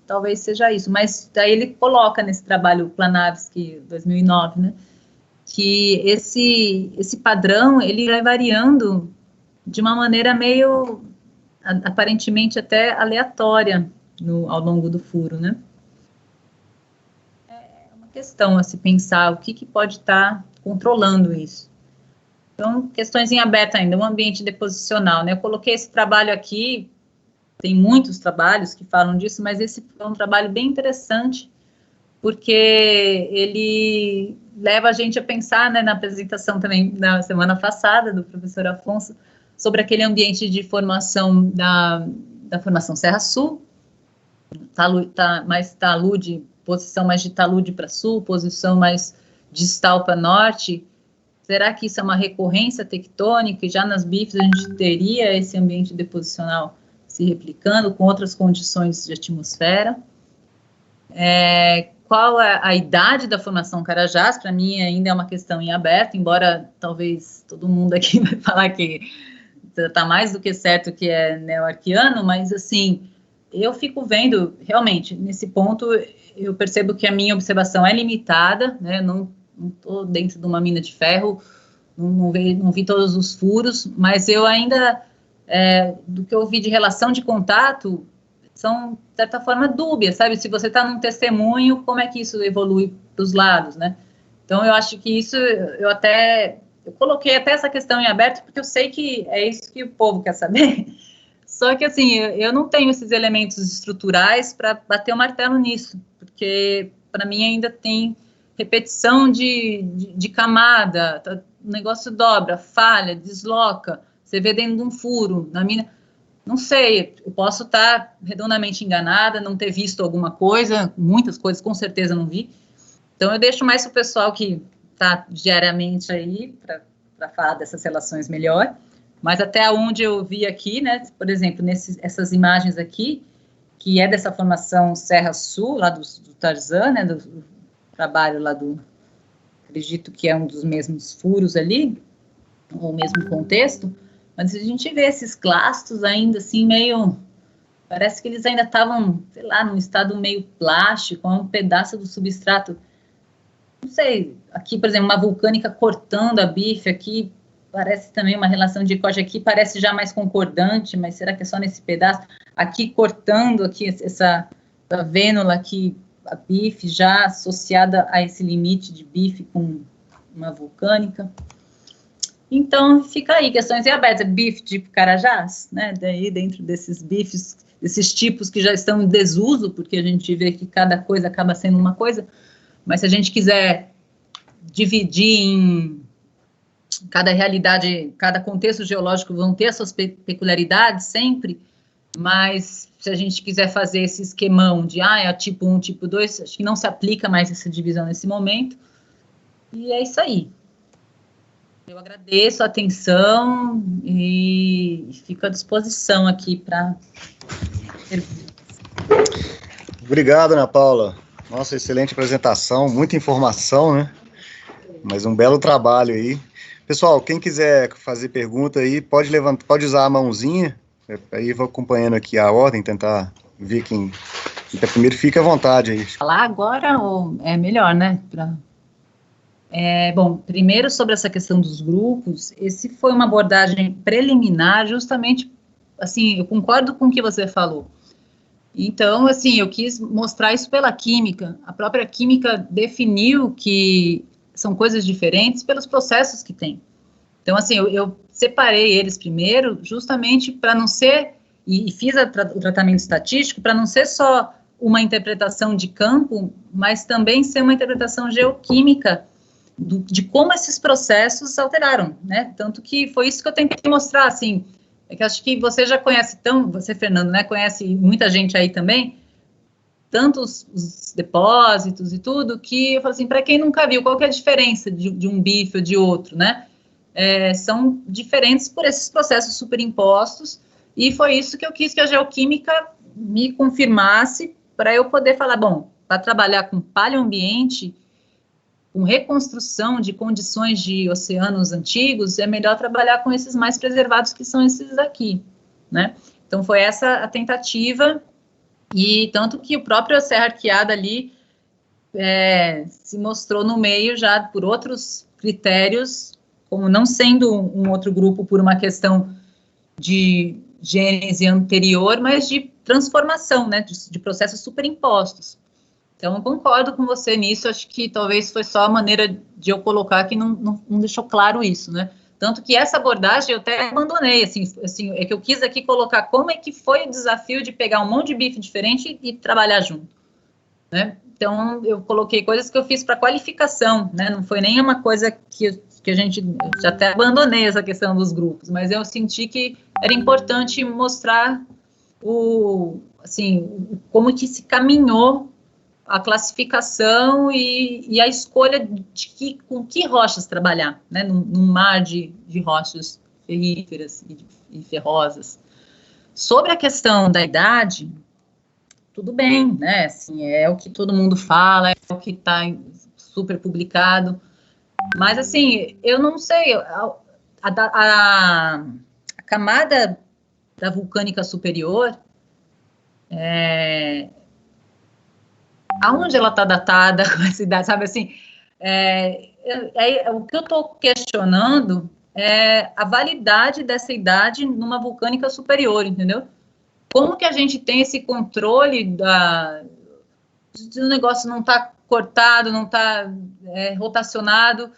talvez seja isso. Mas daí ele coloca nesse trabalho Planavski 2009, né, que esse padrão ele vai variando de uma maneira meio aparentemente até aleatória ao longo do furo, né? É uma questão a se pensar o que pode estar controlando isso. Então, questões em aberto ainda, um ambiente deposicional, né? Eu coloquei esse trabalho aqui, tem muitos trabalhos que falam disso, mas esse é um trabalho bem interessante, porque ele leva a gente a pensar, né, na apresentação também na semana passada do professor Afonso, sobre aquele ambiente de formação da formação Serra Sul, mais talude, posição mais de talude para sul, posição mais distal para norte. Será que isso é uma recorrência tectônica? E já nas bifes a gente teria esse ambiente deposicional se replicando com outras condições de atmosfera? Qual é a idade da formação Carajás? Para mim ainda é uma questão em aberto, embora talvez todo mundo aqui vai falar que está mais do que certo que é neo-arqueano, mas assim, eu fico vendo, realmente, nesse ponto, eu percebo que a minha observação é limitada, né, não estou dentro de uma mina de ferro, não vi todos os furos, mas eu ainda, do que eu vi de relação de contato, são, de certa forma, dúbias, sabe? Se você está num testemunho, como é que isso evolui para os lados, né? Então, eu acho que isso, eu coloquei até essa questão em aberto, porque eu sei que é isso que o povo quer saber. Só que, assim, eu não tenho esses elementos estruturais para bater o martelo nisso, porque, para mim, ainda tem repetição de camada, o negócio dobra, falha, desloca, você vê dentro de um furo, na mina... Não sei, eu posso estar redondamente enganada, não ter visto alguma coisa, muitas coisas com certeza não vi. Então, eu deixo mais para o pessoal que está diariamente aí para falar dessas relações melhor. Mas até onde eu vi aqui, né, por exemplo, essas imagens aqui, que é dessa formação Serra Sul, lá do Tarzan, né, do trabalho lá acredito que é um dos mesmos furos ali, ou o mesmo contexto, mas a gente vê esses clastos ainda assim meio... Parece que eles ainda estavam, sei lá, num estado meio plástico, um pedaço do substrato. Não sei, aqui, por exemplo, uma vulcânica cortando a bife aqui, parece também uma relação de corte aqui, parece já mais concordante, mas será que é só nesse pedaço? Aqui cortando aqui essa vênula aqui, a bife já associada a esse limite de bife com uma vulcânica. Então, fica aí, questões em aberto, bife tipo Carajás, né, daí dentro desses bifes, desses tipos que já estão em desuso, porque a gente vê que cada coisa acaba sendo uma coisa, mas se a gente quiser dividir em cada realidade, cada contexto geológico vão ter as suas peculiaridades sempre, mas se a gente quiser fazer esse esquemão de, é tipo 1, tipo 2, acho que não se aplica mais essa divisão nesse momento, e é isso aí. Eu agradeço a atenção e fico à disposição aqui para... Obrigado, Ana Paula. Nossa, excelente apresentação, muita informação, né? Mas um belo trabalho aí. Pessoal, quem quiser fazer pergunta aí, pode levantar, pode usar a mãozinha, aí eu vou acompanhando aqui a ordem, tentar ver quem tá primeiro, fica à vontade aí. Falar agora ou é melhor, né? Bom, primeiro sobre essa questão dos grupos, esse foi uma abordagem preliminar, justamente, assim, eu concordo com o que você falou. Então, assim, eu quis mostrar isso pela química. A própria química definiu que são coisas diferentes pelos processos que tem. Então, assim, eu separei eles primeiro, justamente para não ser, e fiz o tratamento estatístico, para não ser só uma interpretação de campo, mas também ser uma interpretação geoquímica de como esses processos alteraram, né? Tanto que foi isso que eu tentei mostrar, assim, é que acho que você já conhece, você, Fernando, né, conhece muita gente aí também, tanto os depósitos e tudo, que eu falo assim, para quem nunca viu, qual que é a diferença de um bife ou de outro, né? São diferentes por esses processos superimpostos, e foi isso que eu quis que a geoquímica me confirmasse, para eu poder falar, bom, para trabalhar com paleoambiente, com reconstrução de condições de oceanos antigos, é melhor trabalhar com esses mais preservados, que são esses aqui, né? Então, foi essa a tentativa, e tanto que o próprio Serra Arqueada ali se mostrou no meio já por outros critérios, como não sendo um outro grupo por uma questão de gênese anterior, mas de transformação, né, de processos superimpostos. Então, eu concordo com você nisso, acho que talvez foi só a maneira de eu colocar que não deixou claro isso, né? Tanto que essa abordagem eu até abandonei, assim, é que eu quis aqui colocar como é que foi o desafio de pegar um monte de bife diferente e trabalhar junto, né? Então, eu coloquei coisas que eu fiz para qualificação, né? Não foi nem uma coisa que a gente, já até abandonei essa questão dos grupos, mas eu senti que era importante mostrar como que se caminhou a classificação e a escolha com que rochas trabalhar, né, num mar de rochas ferríferas e ferrosas. Sobre a questão da idade, tudo bem, né, assim, é o que todo mundo fala, é o que está super publicado, mas, assim, eu não sei, a camada da vulcânica superior, aonde ela está datada com essa idade, sabe assim? O que eu estou questionando é a validade dessa idade numa vulcânica superior, entendeu? Como que a gente tem esse controle de o negócio não tá cortado, não tá rotacionado?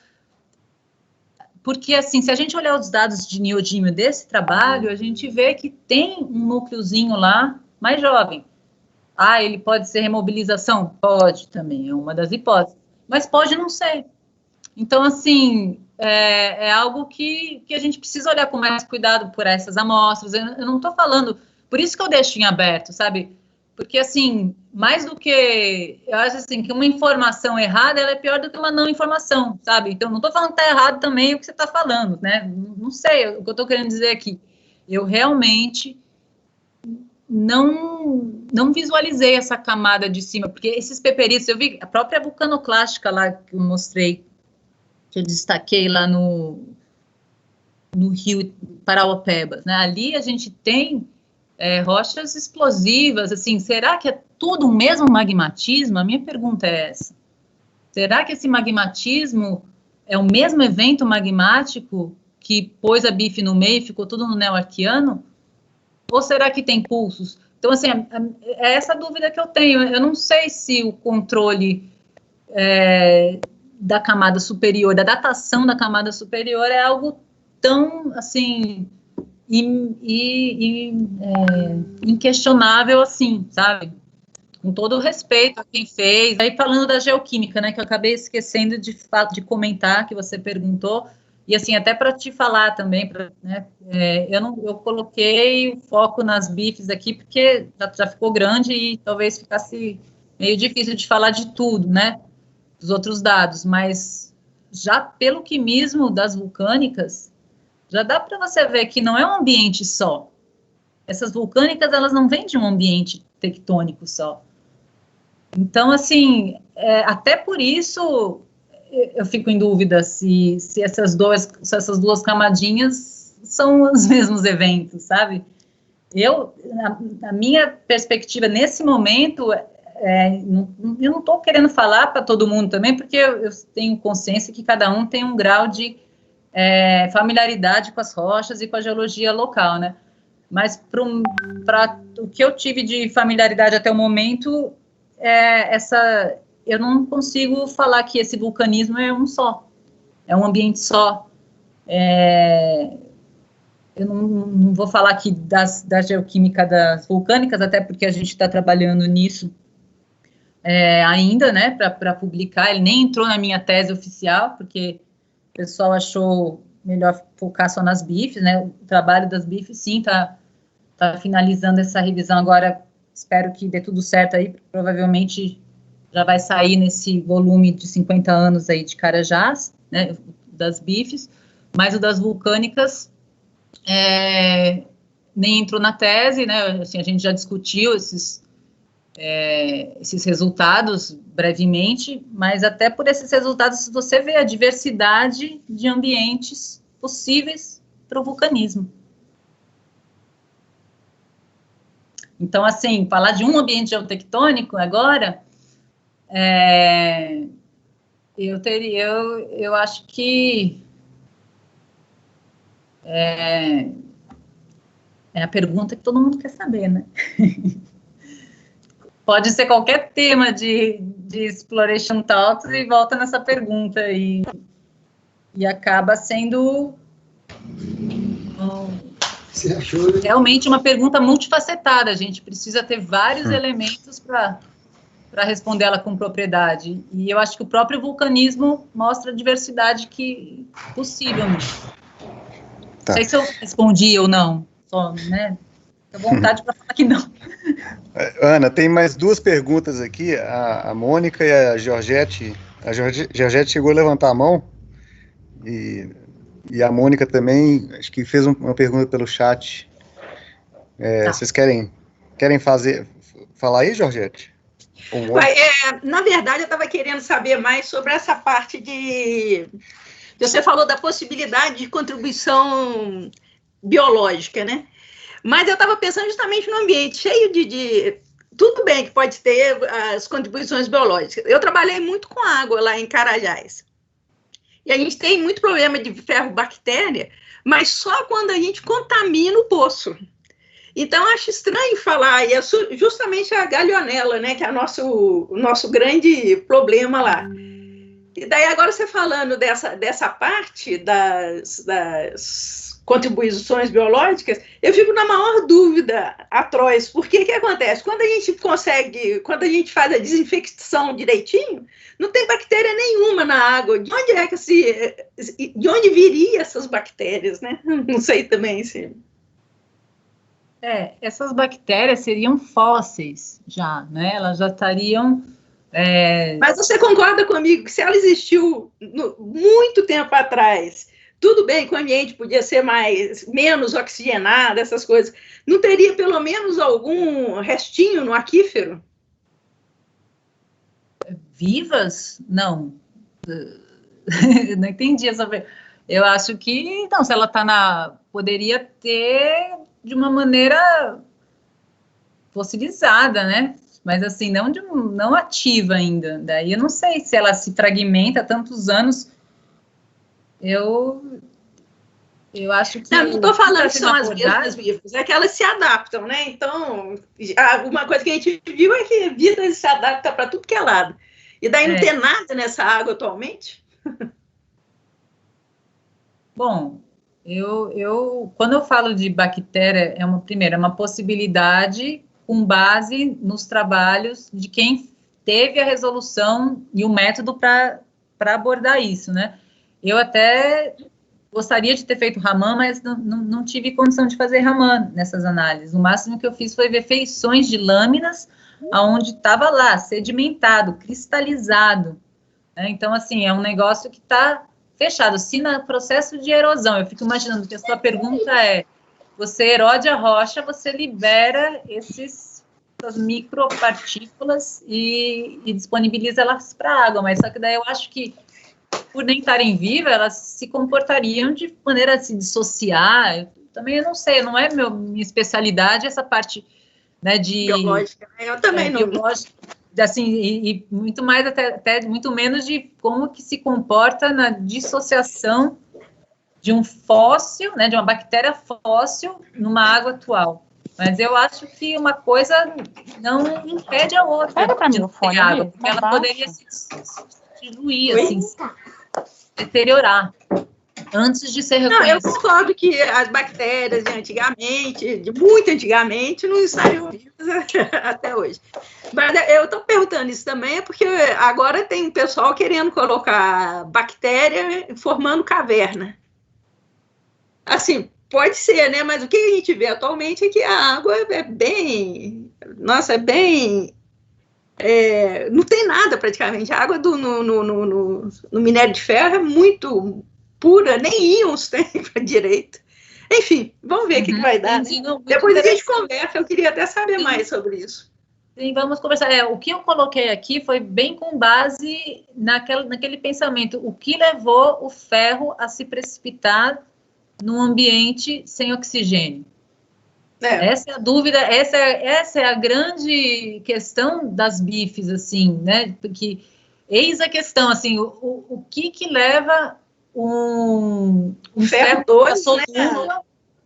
Porque, assim, se a gente olhar os dados de neodímio desse trabalho, a gente vê que tem um núcleozinho lá mais jovem. Ele pode ser remobilização? Pode também, é uma das hipóteses. Mas pode não ser. Então, assim, é algo que a gente precisa olhar com mais cuidado por essas amostras. Eu não estou falando... Por isso que eu deixo em aberto, sabe? Porque, assim, mais do que... Eu acho, assim, que uma informação errada, ela é pior do que uma não informação, sabe? Então, não estou falando que está errado também o que você está falando, né? Não sei, o que eu estou querendo dizer aqui. Eu realmente não visualizei essa camada de cima, porque esses peperitos, eu vi a própria vulcanoclástica lá que eu mostrei, que eu destaquei lá no rio Paraopebas, né? Ali a gente tem rochas explosivas, assim, será que é tudo o mesmo magmatismo? A minha pergunta é essa. Será que esse magmatismo é o mesmo evento magmático que pôs a bife no meio e ficou tudo no neoarquiano? Ou será que tem pulsos? Então, assim, é essa dúvida que eu tenho. Eu não sei se o controle da camada superior, da datação da camada superior é algo tão, assim, inquestionável assim, sabe? Com todo o respeito a quem fez. Aí, falando da geoquímica, né, que eu acabei esquecendo de comentar, que você perguntou, e assim, até para te falar também, né, eu coloquei o foco nas bifes aqui, porque já ficou grande e talvez ficasse meio difícil de falar de tudo, né, dos outros dados, mas já pelo quimismo das vulcânicas, já dá para você ver que não é um ambiente só. Essas vulcânicas, elas não vêm de um ambiente tectônico só. Então, assim, até por isso eu fico em dúvida se essas duas camadinhas são os mesmos eventos, sabe? A minha perspectiva nesse momento, eu não estou querendo falar para todo mundo também, porque eu tenho consciência que cada um tem um grau de familiaridade com as rochas e com a geologia local, né? Mas para o que eu tive de familiaridade até o momento, eu não consigo falar que esse vulcanismo é um só, é um ambiente só. Eu não vou falar aqui da geoquímica das vulcânicas, até porque a gente está trabalhando nisso ainda, né, para publicar. Ele nem entrou na minha tese oficial, porque o pessoal achou melhor focar só nas bifes, né? O trabalho das bifes, sim, tá finalizando essa revisão agora. Espero que dê tudo certo aí, provavelmente já vai sair nesse volume de 50 anos aí de Carajás, né, das bifes, mas o das vulcânicas nem entrou na tese, né, assim, a gente já discutiu esses resultados brevemente, mas até por esses resultados você vê a diversidade de ambientes possíveis para o vulcanismo. Então, assim, falar de um ambiente geotectônico agora, eu acho que é a pergunta que todo mundo quer saber, né? Pode ser qualquer tema de Exploration Talks e volta nessa pergunta e acaba sendo realmente uma pergunta multifacetada. A gente precisa ter vários elementos para responder ela com propriedade. E eu acho que o próprio vulcanismo mostra a diversidade possível. Tá. Não sei se eu respondi ou não, só, né? Tenho vontade para falar que não. Ana, tem mais duas perguntas aqui, a Mônica e a Georgette. A Georgette chegou a levantar a mão, e a Mônica também, acho que fez uma pergunta pelo chat. Tá. Vocês querem falar aí, Georgette? Na verdade, eu estava querendo saber mais sobre essa parte de... Você falou da possibilidade de contribuição biológica, né? Mas eu estava pensando justamente no ambiente cheio de... Tudo bem que pode ter as contribuições biológicas. Eu trabalhei muito com água lá em Carajás. E a gente tem muito problema de ferro-bactéria, mas só quando a gente contamina o poço. Então, acho estranho falar, e é justamente a galionela, né, que é o nosso grande problema lá. E daí, agora você falando dessa parte das contribuições biológicas, eu fico na maior dúvida, atroz, porque o que acontece? Quando a gente faz a desinfecção direitinho, não tem bactéria nenhuma na água. De onde viria essas bactérias, né? Não sei também se... Essas bactérias seriam fósseis já, né? Elas já estariam... Mas você concorda comigo que se ela existiu muito tempo atrás, tudo bem que o ambiente podia ser menos oxigenado, essas coisas, não teria pelo menos algum restinho no aquífero? Vivas? Não. Não entendi essa... Eu acho que, não, se ela está poderia ter de uma maneira fossilizada, né? Mas assim, não ativa ainda. Daí eu não sei se ela se fragmenta há tantos anos. Eu acho que... Não estou falando que são as mesmas vivas, é que elas se adaptam, né? Então, uma coisa que a gente viu é que a vida se adapta para tudo que é lado. E daí não tem nada nessa água atualmente? Bom, quando eu falo de bactéria, é uma possibilidade com base nos trabalhos de quem teve a resolução e o método para abordar isso, né? Eu até gostaria de ter feito Raman, mas não tive condição de fazer Raman nessas análises. O máximo que eu fiz foi ver feições de lâminas onde estava lá, sedimentado, cristalizado. Né? Então, assim, é um negócio que está fechado. Se no processo de erosão, eu fico imaginando que a sua pergunta é: você erode a rocha, você libera essas micropartículas e disponibiliza elas para a água, mas só que daí eu acho que, por nem estarem vivas, elas se comportariam de maneira a se dissociar. Eu também não sei, não é minha especialidade essa parte, né, de... biológica, eu também não... Biológica, assim, e muito mais, até muito menos de como que se comporta na dissociação de um fóssil, né, de uma bactéria fóssil numa água atual. Mas eu acho que uma coisa não impede a outra de ter água, porque ela poderia se diluir, assim, se deteriorar, antes de ser reconhecida. Não, eu concordo que as bactérias de muito antigamente, não estariam vivas até hoje. Mas eu estou perguntando isso também porque agora tem um pessoal querendo colocar bactéria formando caverna. Assim, pode ser, né? Mas o que a gente vê atualmente é que a água é bem... Nossa, é bem... não tem nada praticamente. A água no minério de ferro é muito pura, nem íons tem direito. Enfim, vamos ver o que vai dar. Né? Depois a gente conversa, eu queria até saber mais sobre isso. Sim, vamos conversar. O que eu coloquei aqui foi bem com base naquele pensamento. O que levou o ferro a se precipitar num ambiente sem oxigênio? Essa é a dúvida, essa é a grande questão das bifes, assim, né? Porque eis a questão, assim, o que leva um ferro solúvel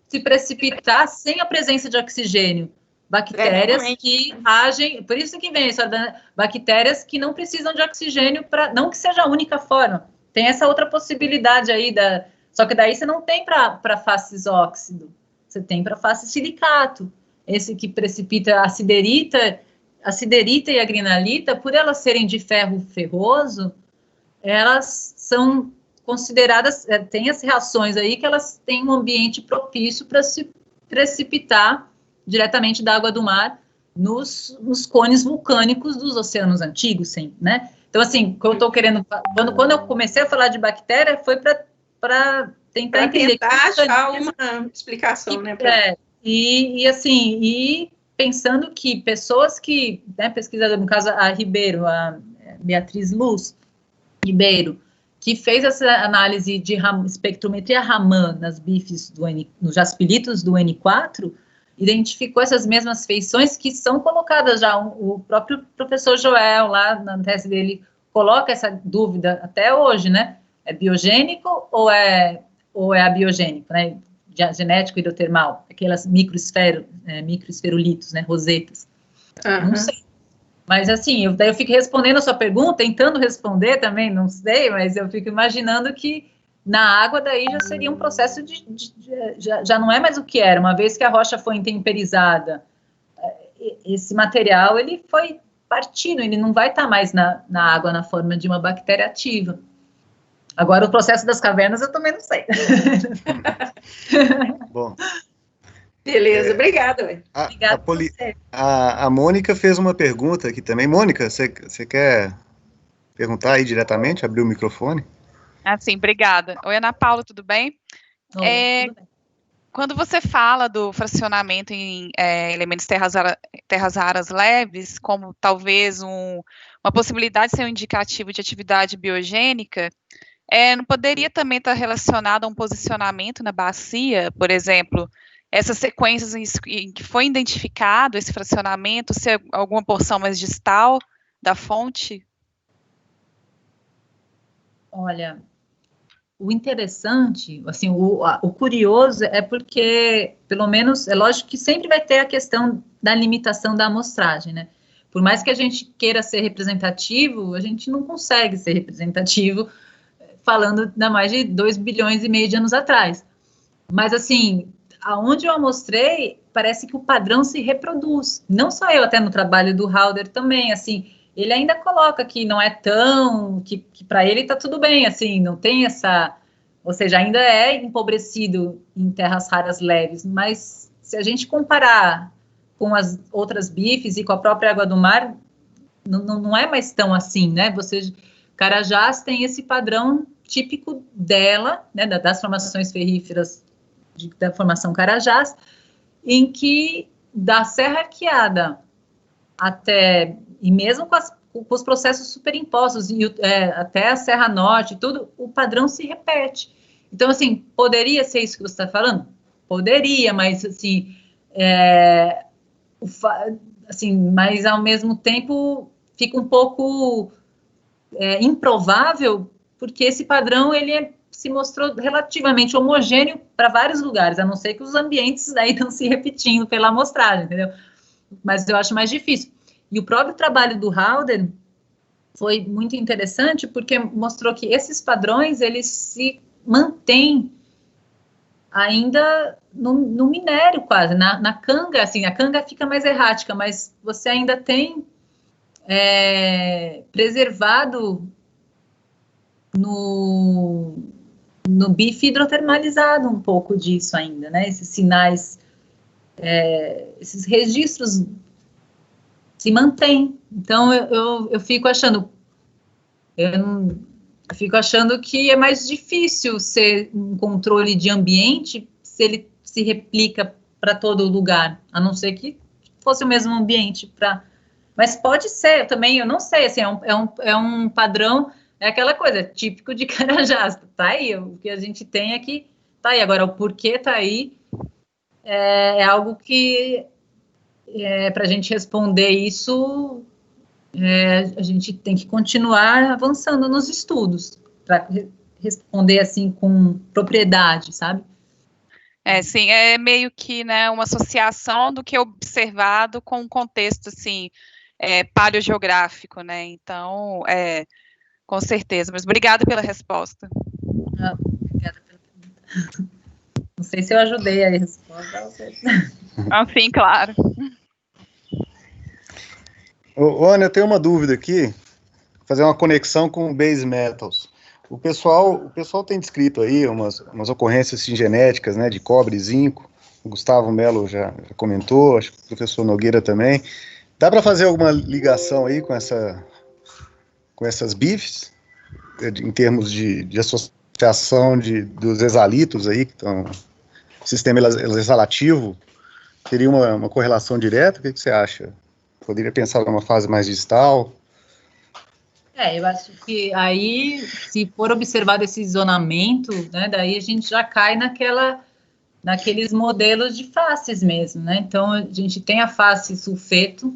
se precipitar sem a presença de oxigênio? Bactérias que agem, por isso que vem a história das bactérias que não precisam de oxigênio, não que seja a única forma. Tem essa outra possibilidade aí, só que daí você não tem para faces óxido, você tem para face silicato. Esse que precipita a siderita e a grinalita, por elas serem de ferro ferroso, elas são consideradas, tem as reações aí que elas têm um ambiente propício para se precipitar diretamente da água do mar nos cones vulcânicos dos oceanos antigos, sim, né? Então, assim, eu estou querendo... Quando eu comecei a falar de bactéria, foi para tentar entender... Para tentar achar uma explicação, né? E pensando que pessoas que... Né, pesquisadora, no caso, a Ribeiro, a Beatriz Luz Ribeiro, que fez essa análise de espectrometria Raman nas bifes nos jaspilitos do N4, identificou essas mesmas feições que são colocadas já. O próprio professor Joel, lá na tese dele, coloca essa dúvida até hoje, né? É biogênico ou é abiogênico, né? Genético hidrotermal, aquelas microesferulitos, né? Rosetas. Não sei. Mas, assim, daí eu fico respondendo a sua pergunta, tentando responder também, não sei, mas eu fico imaginando que na água daí já seria um processo já não é mais o que era, uma vez que a rocha foi intemperizada, esse material, ele foi partido, ele não vai estar mais na água na forma de uma bactéria ativa. Agora, o processo das cavernas eu também não sei. Bom. Beleza, obrigada. Obrigada a Mônica fez uma pergunta aqui também. Mônica, você quer perguntar aí diretamente, abrir o microfone? Sim, obrigada. Oi, Ana Paula, tudo bem? Tudo bem. Quando você fala do fracionamento em elementos terras raras leves, como talvez uma possibilidade de ser um indicativo de atividade biogênica, não poderia também estar relacionado a um posicionamento na bacia, por exemplo, essas sequências em que foi identificado esse fracionamento, ser alguma porção mais distal da fonte? Olha, o interessante, assim, o curioso é porque, pelo menos, é lógico que sempre vai ter a questão da limitação da amostragem, né? Por mais que a gente queira ser representativo, a gente não consegue ser representativo falando ainda mais de 2,5 bilhões de anos atrás. Mas, assim, aonde eu amostrei, parece que o padrão se reproduz. Não só eu, até no trabalho do Halder também, assim, ele ainda coloca que não é tão, que para ele está tudo bem, assim, não tem essa, ou seja, ainda é empobrecido em terras raras leves, mas se a gente comparar com as outras bifes e com a própria água do mar, não é mais tão assim, né? Carajás tem esse padrão típico dela, né, das formações ferríferas da formação Carajás, em que da Serra Arqueada até, e mesmo com os processos superimpostos, até a Serra Norte, tudo, o padrão se repete. Então, assim, poderia ser isso que você está falando? Poderia, mas, assim, mas, ao mesmo tempo, fica um pouco improvável, porque esse padrão, ele se mostrou relativamente homogêneo para vários lugares, a não ser que os ambientes aí estão se repetindo pela amostragem, entendeu? Mas eu acho mais difícil. E o próprio trabalho do Halder foi muito interessante, porque mostrou que esses padrões, eles se mantêm ainda no minério quase, na canga, assim, a canga fica mais errática, mas você ainda tem preservado no bife hidrotermalizado um pouco disso ainda, né? Esses sinais, esses registros se mantêm. Então, eu fico achando, que é mais difícil ser um controle de ambiente se ele se replica para todo lugar, a não ser que fosse o mesmo ambiente mas pode ser também, eu não sei, assim, é um padrão, é aquela coisa, típico de Carajás, tá aí, o que a gente tem aqui, tá aí, agora o porquê tá aí, é algo que, para a gente responder isso, a gente tem que continuar avançando nos estudos, para responder, assim, com propriedade, sabe? Sim, é meio que, né, uma associação do que é observado com um contexto, assim, paleogeográfico, né, então, com certeza, mas obrigada pela resposta. Obrigada pela pergunta. Não sei se eu ajudei a resposta. Sim, claro. Ana, eu tenho uma dúvida aqui, fazer uma conexão com base metals. O pessoal tem descrito aí umas ocorrências genéticas, né, de cobre e zinco. O Gustavo Melo já comentou, acho que o professor Nogueira também. Dá para fazer alguma ligação aí com essas bifes, em termos de associação dos exalitos aí, que estão no sistema exalativo? Teria uma correlação direta? O que você acha? Poderia pensar numa fase mais distal? Eu acho que aí, se for observado esse zonamento, né, daí a gente já cai naqueles modelos de faces mesmo, né? Então, a gente tem a face sulfeto,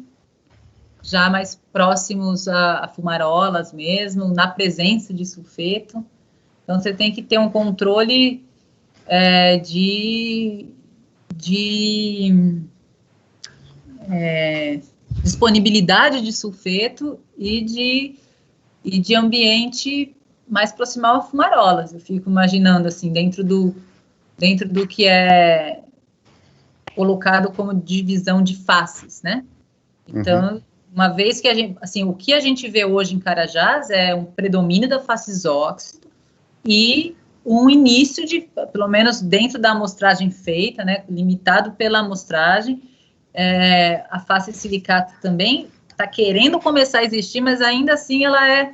já mais próximos a fumarolas mesmo, na presença de sulfeto. Então, você tem que ter um controle de disponibilidade de sulfeto e de ambiente mais proximal a fumarolas. Eu fico imaginando, assim, dentro do que é colocado como divisão de faces, né? Então, uma vez que a gente, assim, o que a gente vê hoje em Carajás é um predomínio da face isóxido e um início de, pelo menos dentro da amostragem feita, né, limitado pela amostragem, a face silicata também está querendo começar a existir, mas ainda assim ela é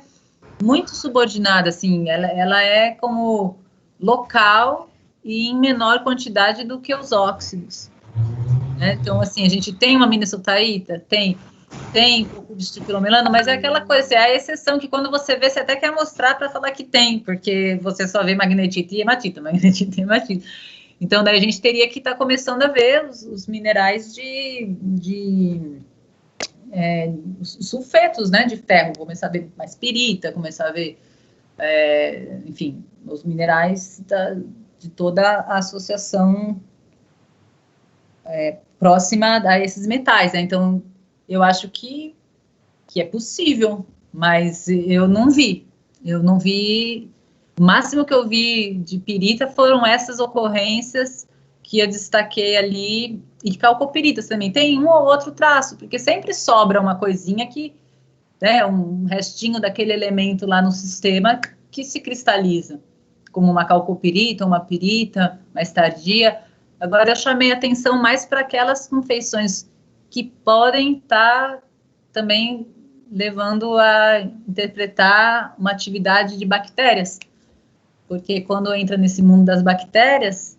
muito subordinada, assim, ela é como local e em menor quantidade do que os óxidos, né? Então, assim, a gente tem uma minnesotaíta, tem um pouco de estifilomelano, mas é aquela coisa, assim, é a exceção que quando você vê, você até quer mostrar para falar que tem, porque você só vê magnetita e hematita. Então, daí a gente teria que estar começando a ver os minerais os sulfetos, né, de ferro, começar a ver mais pirita, começar a ver, enfim, os minerais de toda a associação próxima a esses metais, né? Então, eu acho que é possível, mas eu não vi. O máximo que eu vi de pirita foram essas ocorrências que eu destaquei ali, e calcopiritas também. Tem um ou outro traço, porque sempre sobra uma coisinha que, né, um restinho daquele elemento lá no sistema que se cristaliza, como uma calcopirita, uma pirita mais tardia. Agora, eu chamei atenção mais para aquelas confeições que podem estar também levando a interpretar uma atividade de bactérias, porque quando entra nesse mundo das bactérias,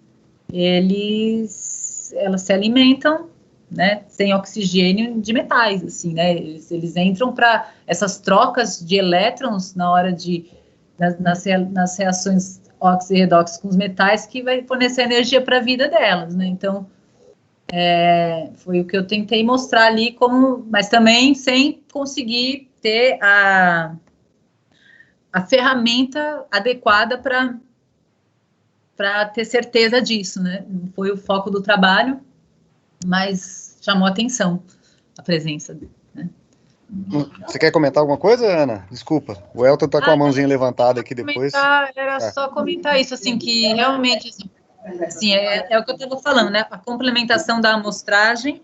elas se alimentam, né, sem oxigênio de metais, assim, né, eles entram para essas trocas de elétrons na hora nas reações óxido e redox com os metais, que vai fornecer energia para a vida delas, né? Então, foi o que eu tentei mostrar ali, mas também sem conseguir ter a ferramenta adequada para ter certeza disso, né? Não foi o foco do trabalho, mas chamou atenção a presença dele, né? Você quer comentar alguma coisa, Ana? Desculpa, o Elton está com a mãozinha levantada aqui depois. Era só comentar isso, assim, que realmente, assim, é o que eu estava falando, né? A complementação da amostragem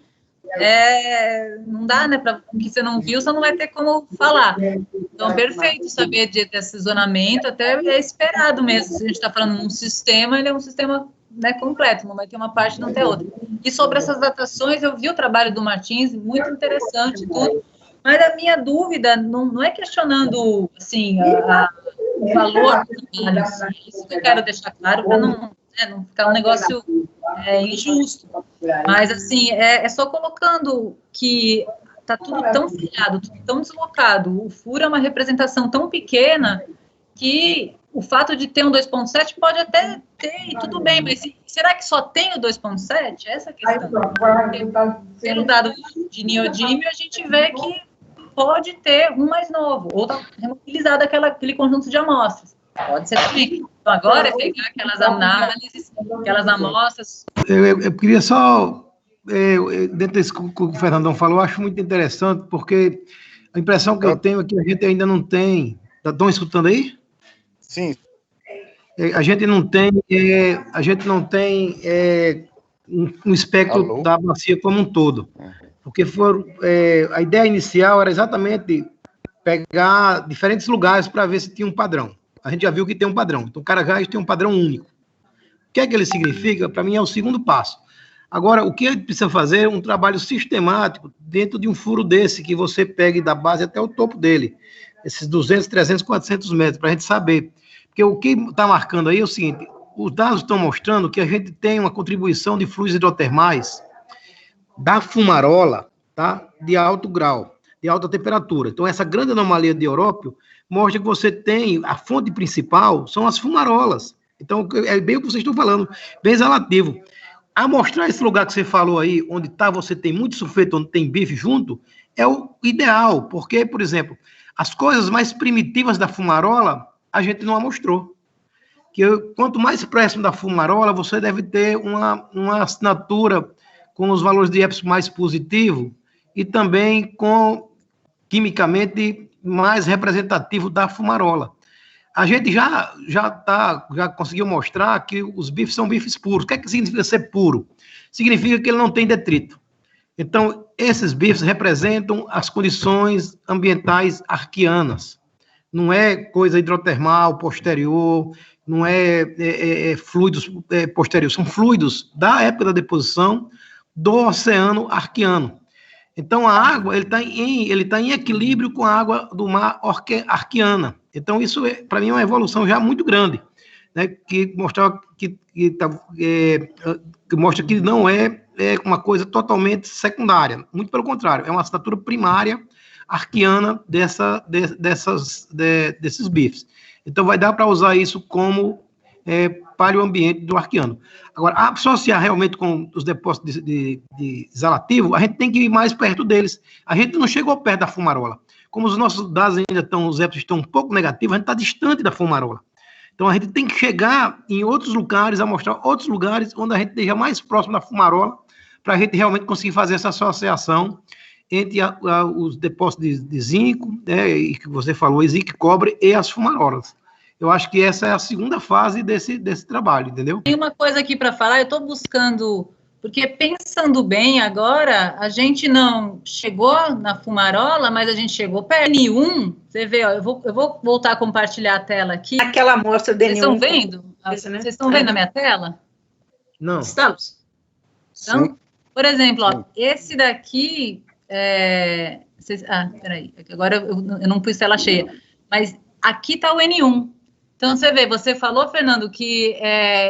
não dá, né? O que você não viu, você não vai ter como falar. Então, perfeito saber desse zonamento, até é esperado mesmo. Se a gente está falando num sistema, ele é um sistema, né, completo, não vai ter uma parte e não ter outra. E sobre essas datações, eu vi o trabalho do Martins, muito interessante tudo, mas a minha dúvida não é questionando, assim, o valor do trabalho, isso que eu quero deixar claro, para não ficar um negócio injusto. Mas, assim, é só colocando que está tudo tão falhado, tudo tão deslocado. O furo é uma representação tão pequena que o fato de ter um 2.7 pode até ter, e tudo bem, mas será que só tem o 2.7? Essa é a questão. Porque, pelo dado de neodímio, a gente vê que pode ter um mais novo, ou está remobilizado aquele conjunto de amostras. Pode ser também. Então, agora é pegar aquelas análises, aquelas amostras. Eu queria só, dentro desse que o Fernandão falou, eu acho muito interessante, porque a impressão que eu tenho é que a gente ainda não tem. Estão escutando aí? Sim. A gente não tem um espectro da bacia como um todo. Porque a ideia inicial era exatamente pegar diferentes lugares para ver se tinha um padrão. A gente já viu que tem um padrão. Então, Carajás tem um padrão único. O que é que ele significa? Para mim, é o segundo passo. Agora, o que a gente precisa fazer é um trabalho sistemático dentro de um furo desse, que você pegue da base até o topo dele. Esses 200, 300, 400 metros, para a gente saber. Porque o que está marcando aí é o seguinte, os dados estão mostrando que a gente tem uma contribuição de fluidos hidrotermais da fumarola, tá? De alto grau, de alta temperatura. Então, essa grande anomalia de Európio mostra que você tem, a fonte principal são as fumarolas. Então, é bem o que vocês estão falando, bem relativo. amostrar esse lugar que você falou aí, onde você tem muito sulfeto, onde tem bife junto, é o ideal, porque, por exemplo, as coisas mais primitivas da fumarola, a gente não amostrou. Quanto mais próximo da fumarola, você deve ter uma assinatura com os valores de Epson mais positivo e também com, quimicamente, mais representativo da fumarola. A gente já conseguiu mostrar que os bifes são bifes puros. O que é que significa ser puro? Significa que ele não tem detrito. Então, esses bifes representam as condições ambientais arqueanas. Não é coisa hidrotermal posterior, não é fluidos posteriores, são fluidos da época da deposição do oceano arqueano. Então, a água ele tá em equilíbrio com a água do mar arqueana. Então, isso, para mim, é uma evolução já muito grande, né, que mostra que não é uma coisa totalmente secundária. Muito pelo contrário, é uma assinatura primária arqueana desses bifes. Então, vai dar para usar isso como paleoambiente do arqueano. Agora, associar realmente com os depósitos de exalativo, a gente tem que ir mais perto deles. A gente não chegou perto da fumarola. Como os nossos dados ainda estão, os Epson estão um pouco negativos, a gente está distante da fumarola. Então, a gente tem que chegar em outros lugares, a mostrar outros lugares onde a gente esteja mais próximo da fumarola, para a gente realmente conseguir fazer essa associação entre os depósitos de zinco, e que você falou, zinco, cobre e as fumarolas. Eu acho que essa é a segunda fase desse trabalho, entendeu? Tem uma coisa aqui para falar, eu estou buscando, porque pensando bem agora, a gente não chegou na fumarola, mas a gente chegou perto. N1, você vê, ó, eu vou voltar a compartilhar a tela aqui. Aquela amostra do N1. Vocês estão vendo? Vocês estão vendo a minha tela? Não. Estamos. Então, Sim. por exemplo, ó, esse daqui... peraí, agora eu não pus tela cheia, mas aqui está o N1. Então, você vê, você falou, Fernando, que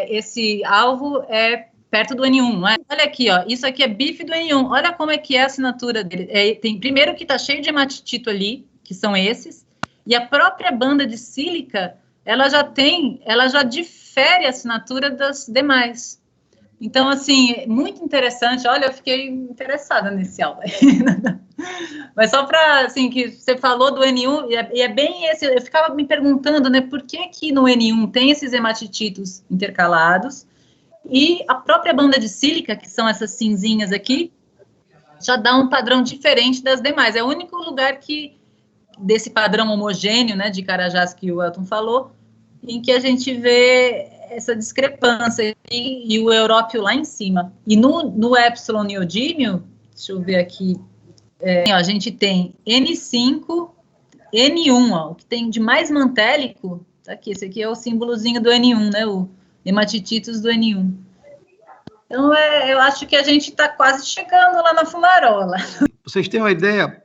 esse alvo é perto do N1, não é? Olha aqui, ó, isso aqui é bife do N1, olha como é que é a assinatura dele. Tem primeiro que está cheio de hematitito ali, que são esses, e a própria banda de sílica, ela já difere a assinatura das demais. Então, assim, muito interessante. Olha, eu fiquei interessada nesse álbum. Mas só para, assim, que você falou do N1, e é bem esse, eu ficava me perguntando, né, por que no N1 tem esses hematititos intercalados, e a própria banda de sílica, que são essas cinzinhas aqui, já dá um padrão diferente das demais. É o único lugar desse padrão homogêneo, né, de Carajás que o Elton falou, em que a gente vê essa discrepância, e o európio lá em cima. E no epsilon neodímio, deixa eu ver aqui, a gente tem N5, N1, ó, o que tem de mais mantélico, tá aqui, esse aqui é o símbolozinho do N1, né, o hematititos do N1. Então, eu acho que a gente está quase chegando lá na fumarola. Vocês têm uma ideia,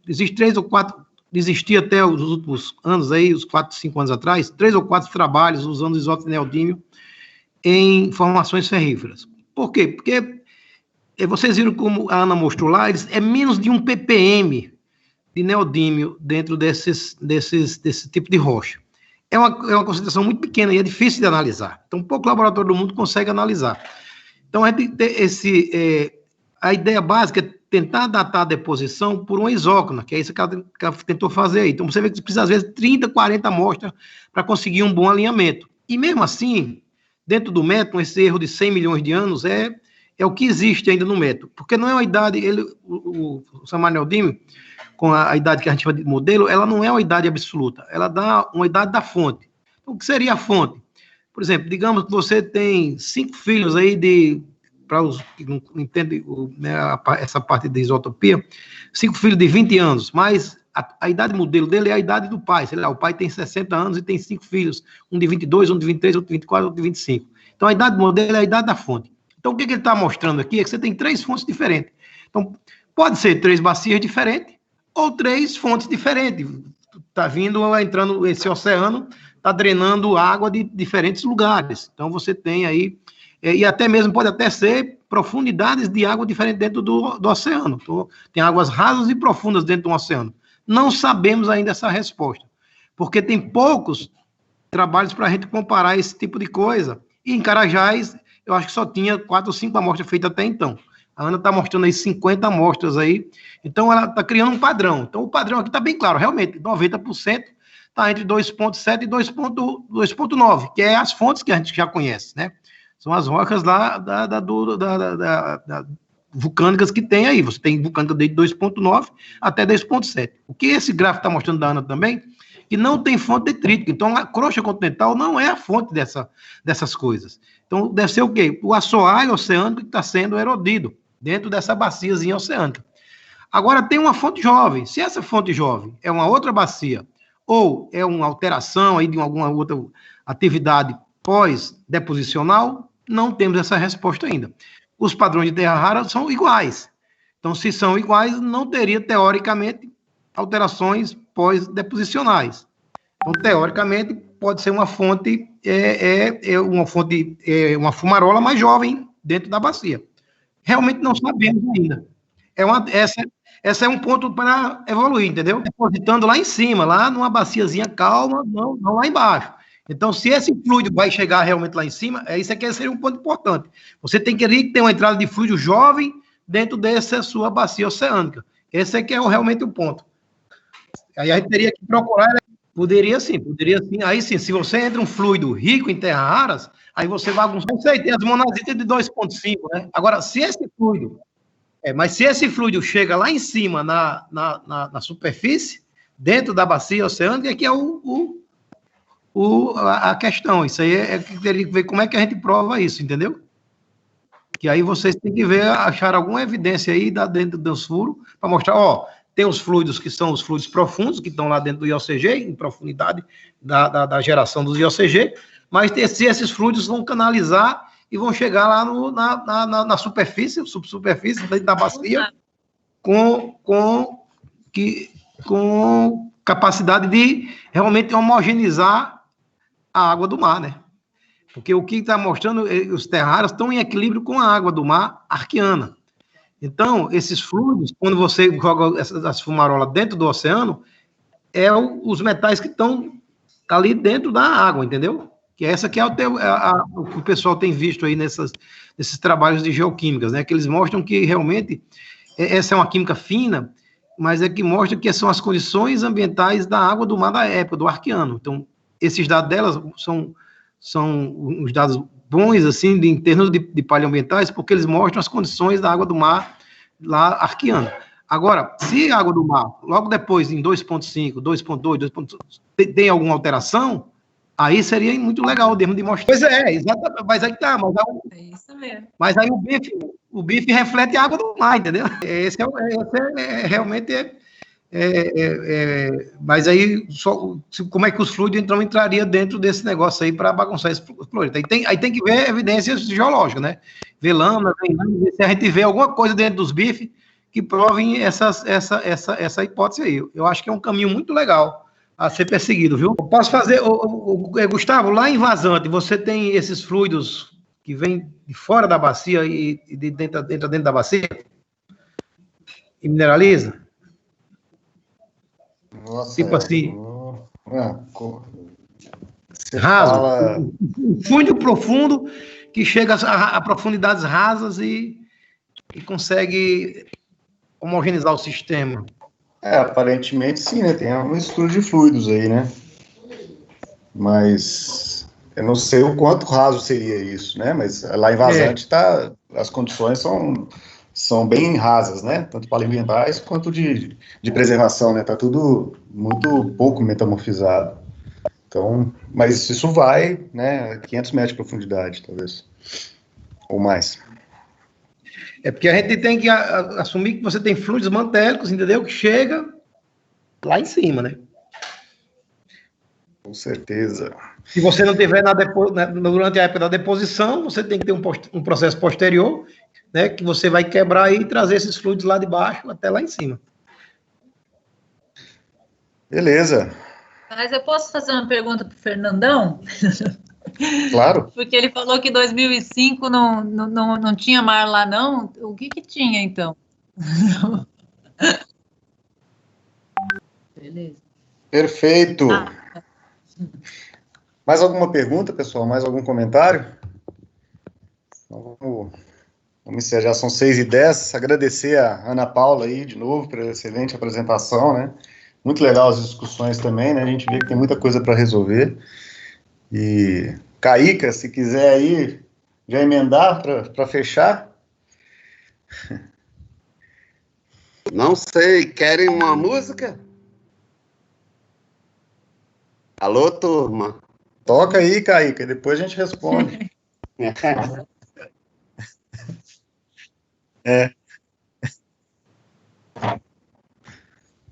existe 3 ou 4... Existia até os últimos anos aí, os 4, 5 anos atrás, 3 ou 4 trabalhos usando isótopo de neodímio em formações ferríferas. Por quê? Porque vocês viram como a Ana mostrou lá, é menos de 1 ppm de neodímio dentro desse tipo de rocha. É uma concentração muito pequena e é difícil de analisar. Então, pouco laboratório do mundo consegue analisar. Então, a gente tem a ideia básica é tentar datar a deposição por uma isócrona, que é isso que ela tentou fazer aí. Então, você vê que precisa, às vezes, 30, 40 amostras para conseguir um bom alinhamento. E, mesmo assim, dentro do método, esse erro de 100 milhões de anos é o que existe ainda no método. Porque não é uma idade... O Samanel-Dime, com a idade que a gente chama de modelo, ela não é uma idade absoluta. Ela dá uma idade da fonte. Então, o que seria a fonte? Por exemplo, digamos que você tem 5 filhos aí para os que não entendem essa parte de isotopia, 5 filhos de 20 anos, mas a idade modelo dele é a idade do pai, sei lá, o pai tem 60 anos e tem 5 filhos, um de 22, um de 23, outro de 24, outro de 25. Então, a idade modelo é a idade da fonte. Então, o que ele está mostrando aqui é que você tem 3 fontes diferentes. Então, pode ser 3 bacias diferentes ou 3 fontes diferentes. Está entrando esse oceano, está drenando água de diferentes lugares. Então, você tem aí... E até mesmo pode até ser profundidades de água diferentes dentro do oceano. Então, tem águas rasas e profundas dentro do oceano. Não sabemos ainda essa resposta, porque tem poucos trabalhos para a gente comparar esse tipo de coisa. E em Carajás, eu acho que só tinha 4 ou 5 amostras feitas até então. A Ana está mostrando aí 50 amostras aí, então ela está criando um padrão. Então o padrão aqui está bem claro, realmente, 90% está entre 2,7 e 2,9, que é as fontes que a gente já conhece, né? São as rocas lá vulcânicas que tem aí. Você tem vulcânica desde 2,9 até 2,7. O que esse gráfico está mostrando da Ana também, que não tem fonte detrítica. Então, a crosta continental não é a fonte dessas coisas. Então, deve ser o quê? O assoalho oceânico que está sendo erodido dentro dessa baciazinha oceânica. Agora, tem uma fonte jovem. Se essa fonte jovem é uma outra bacia ou é uma alteração aí de alguma outra atividade pós-deposicional, não temos essa resposta ainda. Os padrões de terra rara são iguais. Então, se são iguais, não teria, teoricamente, alterações pós-deposicionais. Então, teoricamente, pode ser uma fonte, uma fumarola mais jovem dentro da bacia. Realmente não sabemos ainda. Essa é um ponto para evoluir, entendeu? Depositando lá em cima, lá numa baciazinha calma, não lá embaixo. Então, se esse fluido vai chegar realmente lá em cima, isso aqui seria um ponto importante. Você tem que ter uma entrada de fluido jovem dentro dessa sua bacia oceânica. Esse aqui é realmente o ponto. Aí a gente teria que procurar, né? Poderia sim. Aí sim, se você entra um fluido rico em terras raras, aí você bagunça. Não sei, tem as monazídeas de 2,5, né? Agora, se esse fluido chega lá em cima, na superfície, dentro da bacia oceânica, é que é a questão. Isso aí é que teria que ver como é que a gente prova isso, entendeu? Que aí vocês têm que ver, achar alguma evidência aí dentro dos furos, para mostrar, tem os fluidos que são os fluidos profundos, que estão lá dentro do IOCG, em profundidade da geração dos IOCG, mas se esses fluidos vão canalizar e vão chegar lá na superfície, subsuperfície da bacia, com capacidade de realmente homogeneizar a água do mar, né? Porque o que está mostrando, os terrários estão em equilíbrio com a água do mar arquiana. Então, esses fluidos, quando você joga essas fumarolas dentro do oceano, os metais que estão ali dentro da água, entendeu? Que essa que é o que o pessoal tem visto aí nesses trabalhos de geoquímicas, né? Que eles mostram que realmente essa é uma química fina, mas é que mostra que são as condições ambientais da água do mar da época, do arquiano. Então, esses dados delas são uns dados bons, assim, em termos de paleoambientais, porque eles mostram as condições da água do mar lá arquiana. Agora, se a água do mar, logo depois, em 2,5, 2,2, 2,2, tem alguma alteração, aí seria muito legal de mostrar. Pois é, exatamente, mas aí tá. É isso mesmo. Mas aí o bife reflete a água do mar, entendeu? Esse realmente mas aí, como é que os fluidos então entraria dentro desse negócio aí para bagunçar esse fluido? Aí tem que ver evidências geológicas, né? Ver lâmina, ver se a gente vê alguma coisa dentro dos bifes que provem essa hipótese aí. Eu acho que é um caminho muito legal a ser perseguido, viu? Eu posso fazer, Gustavo, lá em vazante, você tem esses fluidos que vêm de fora da bacia e entra dentro da bacia e mineraliza? Nossa, tipo assim, raso, um fluido profundo que chega a profundidades rasas e consegue homogeneizar o sistema. Aparentemente sim, né? Tem um estudo de fluidos aí, né? Mas eu não sei o quanto raso seria isso, né? Mas lá em vazante as condições são bem rasas, né? Tanto paleoambientais quanto de preservação, né? Tá tudo muito pouco metamorfizado. Então, mas isso vai, né? 500 metros de profundidade, talvez. Ou mais. É porque a gente tem que assumir que você tem fluidos mantélicos, entendeu? Que chega lá em cima, né? Com certeza. Se você não tiver durante a época da deposição, você tem que ter um processo posterior, né, que você vai quebrar aí e trazer esses fluidos lá de baixo até lá em cima. Beleza. Mas eu posso fazer uma pergunta para o Fernandão? Claro. Porque ele falou que em 2005 não tinha mar lá, não. O que tinha, então? Beleza. Perfeito. Mais alguma pergunta, pessoal? Mais algum comentário? Então, vamos encerrar, já são 6h10, agradecer a Ana Paula aí, de novo, pela excelente apresentação, né? Muito legal as discussões também, né? A gente vê que tem muita coisa para resolver. E, Caíca, se quiser aí, já emendar para fechar. Não sei, querem uma música? Alô, turma? Toca aí, Caíca, depois a gente responde.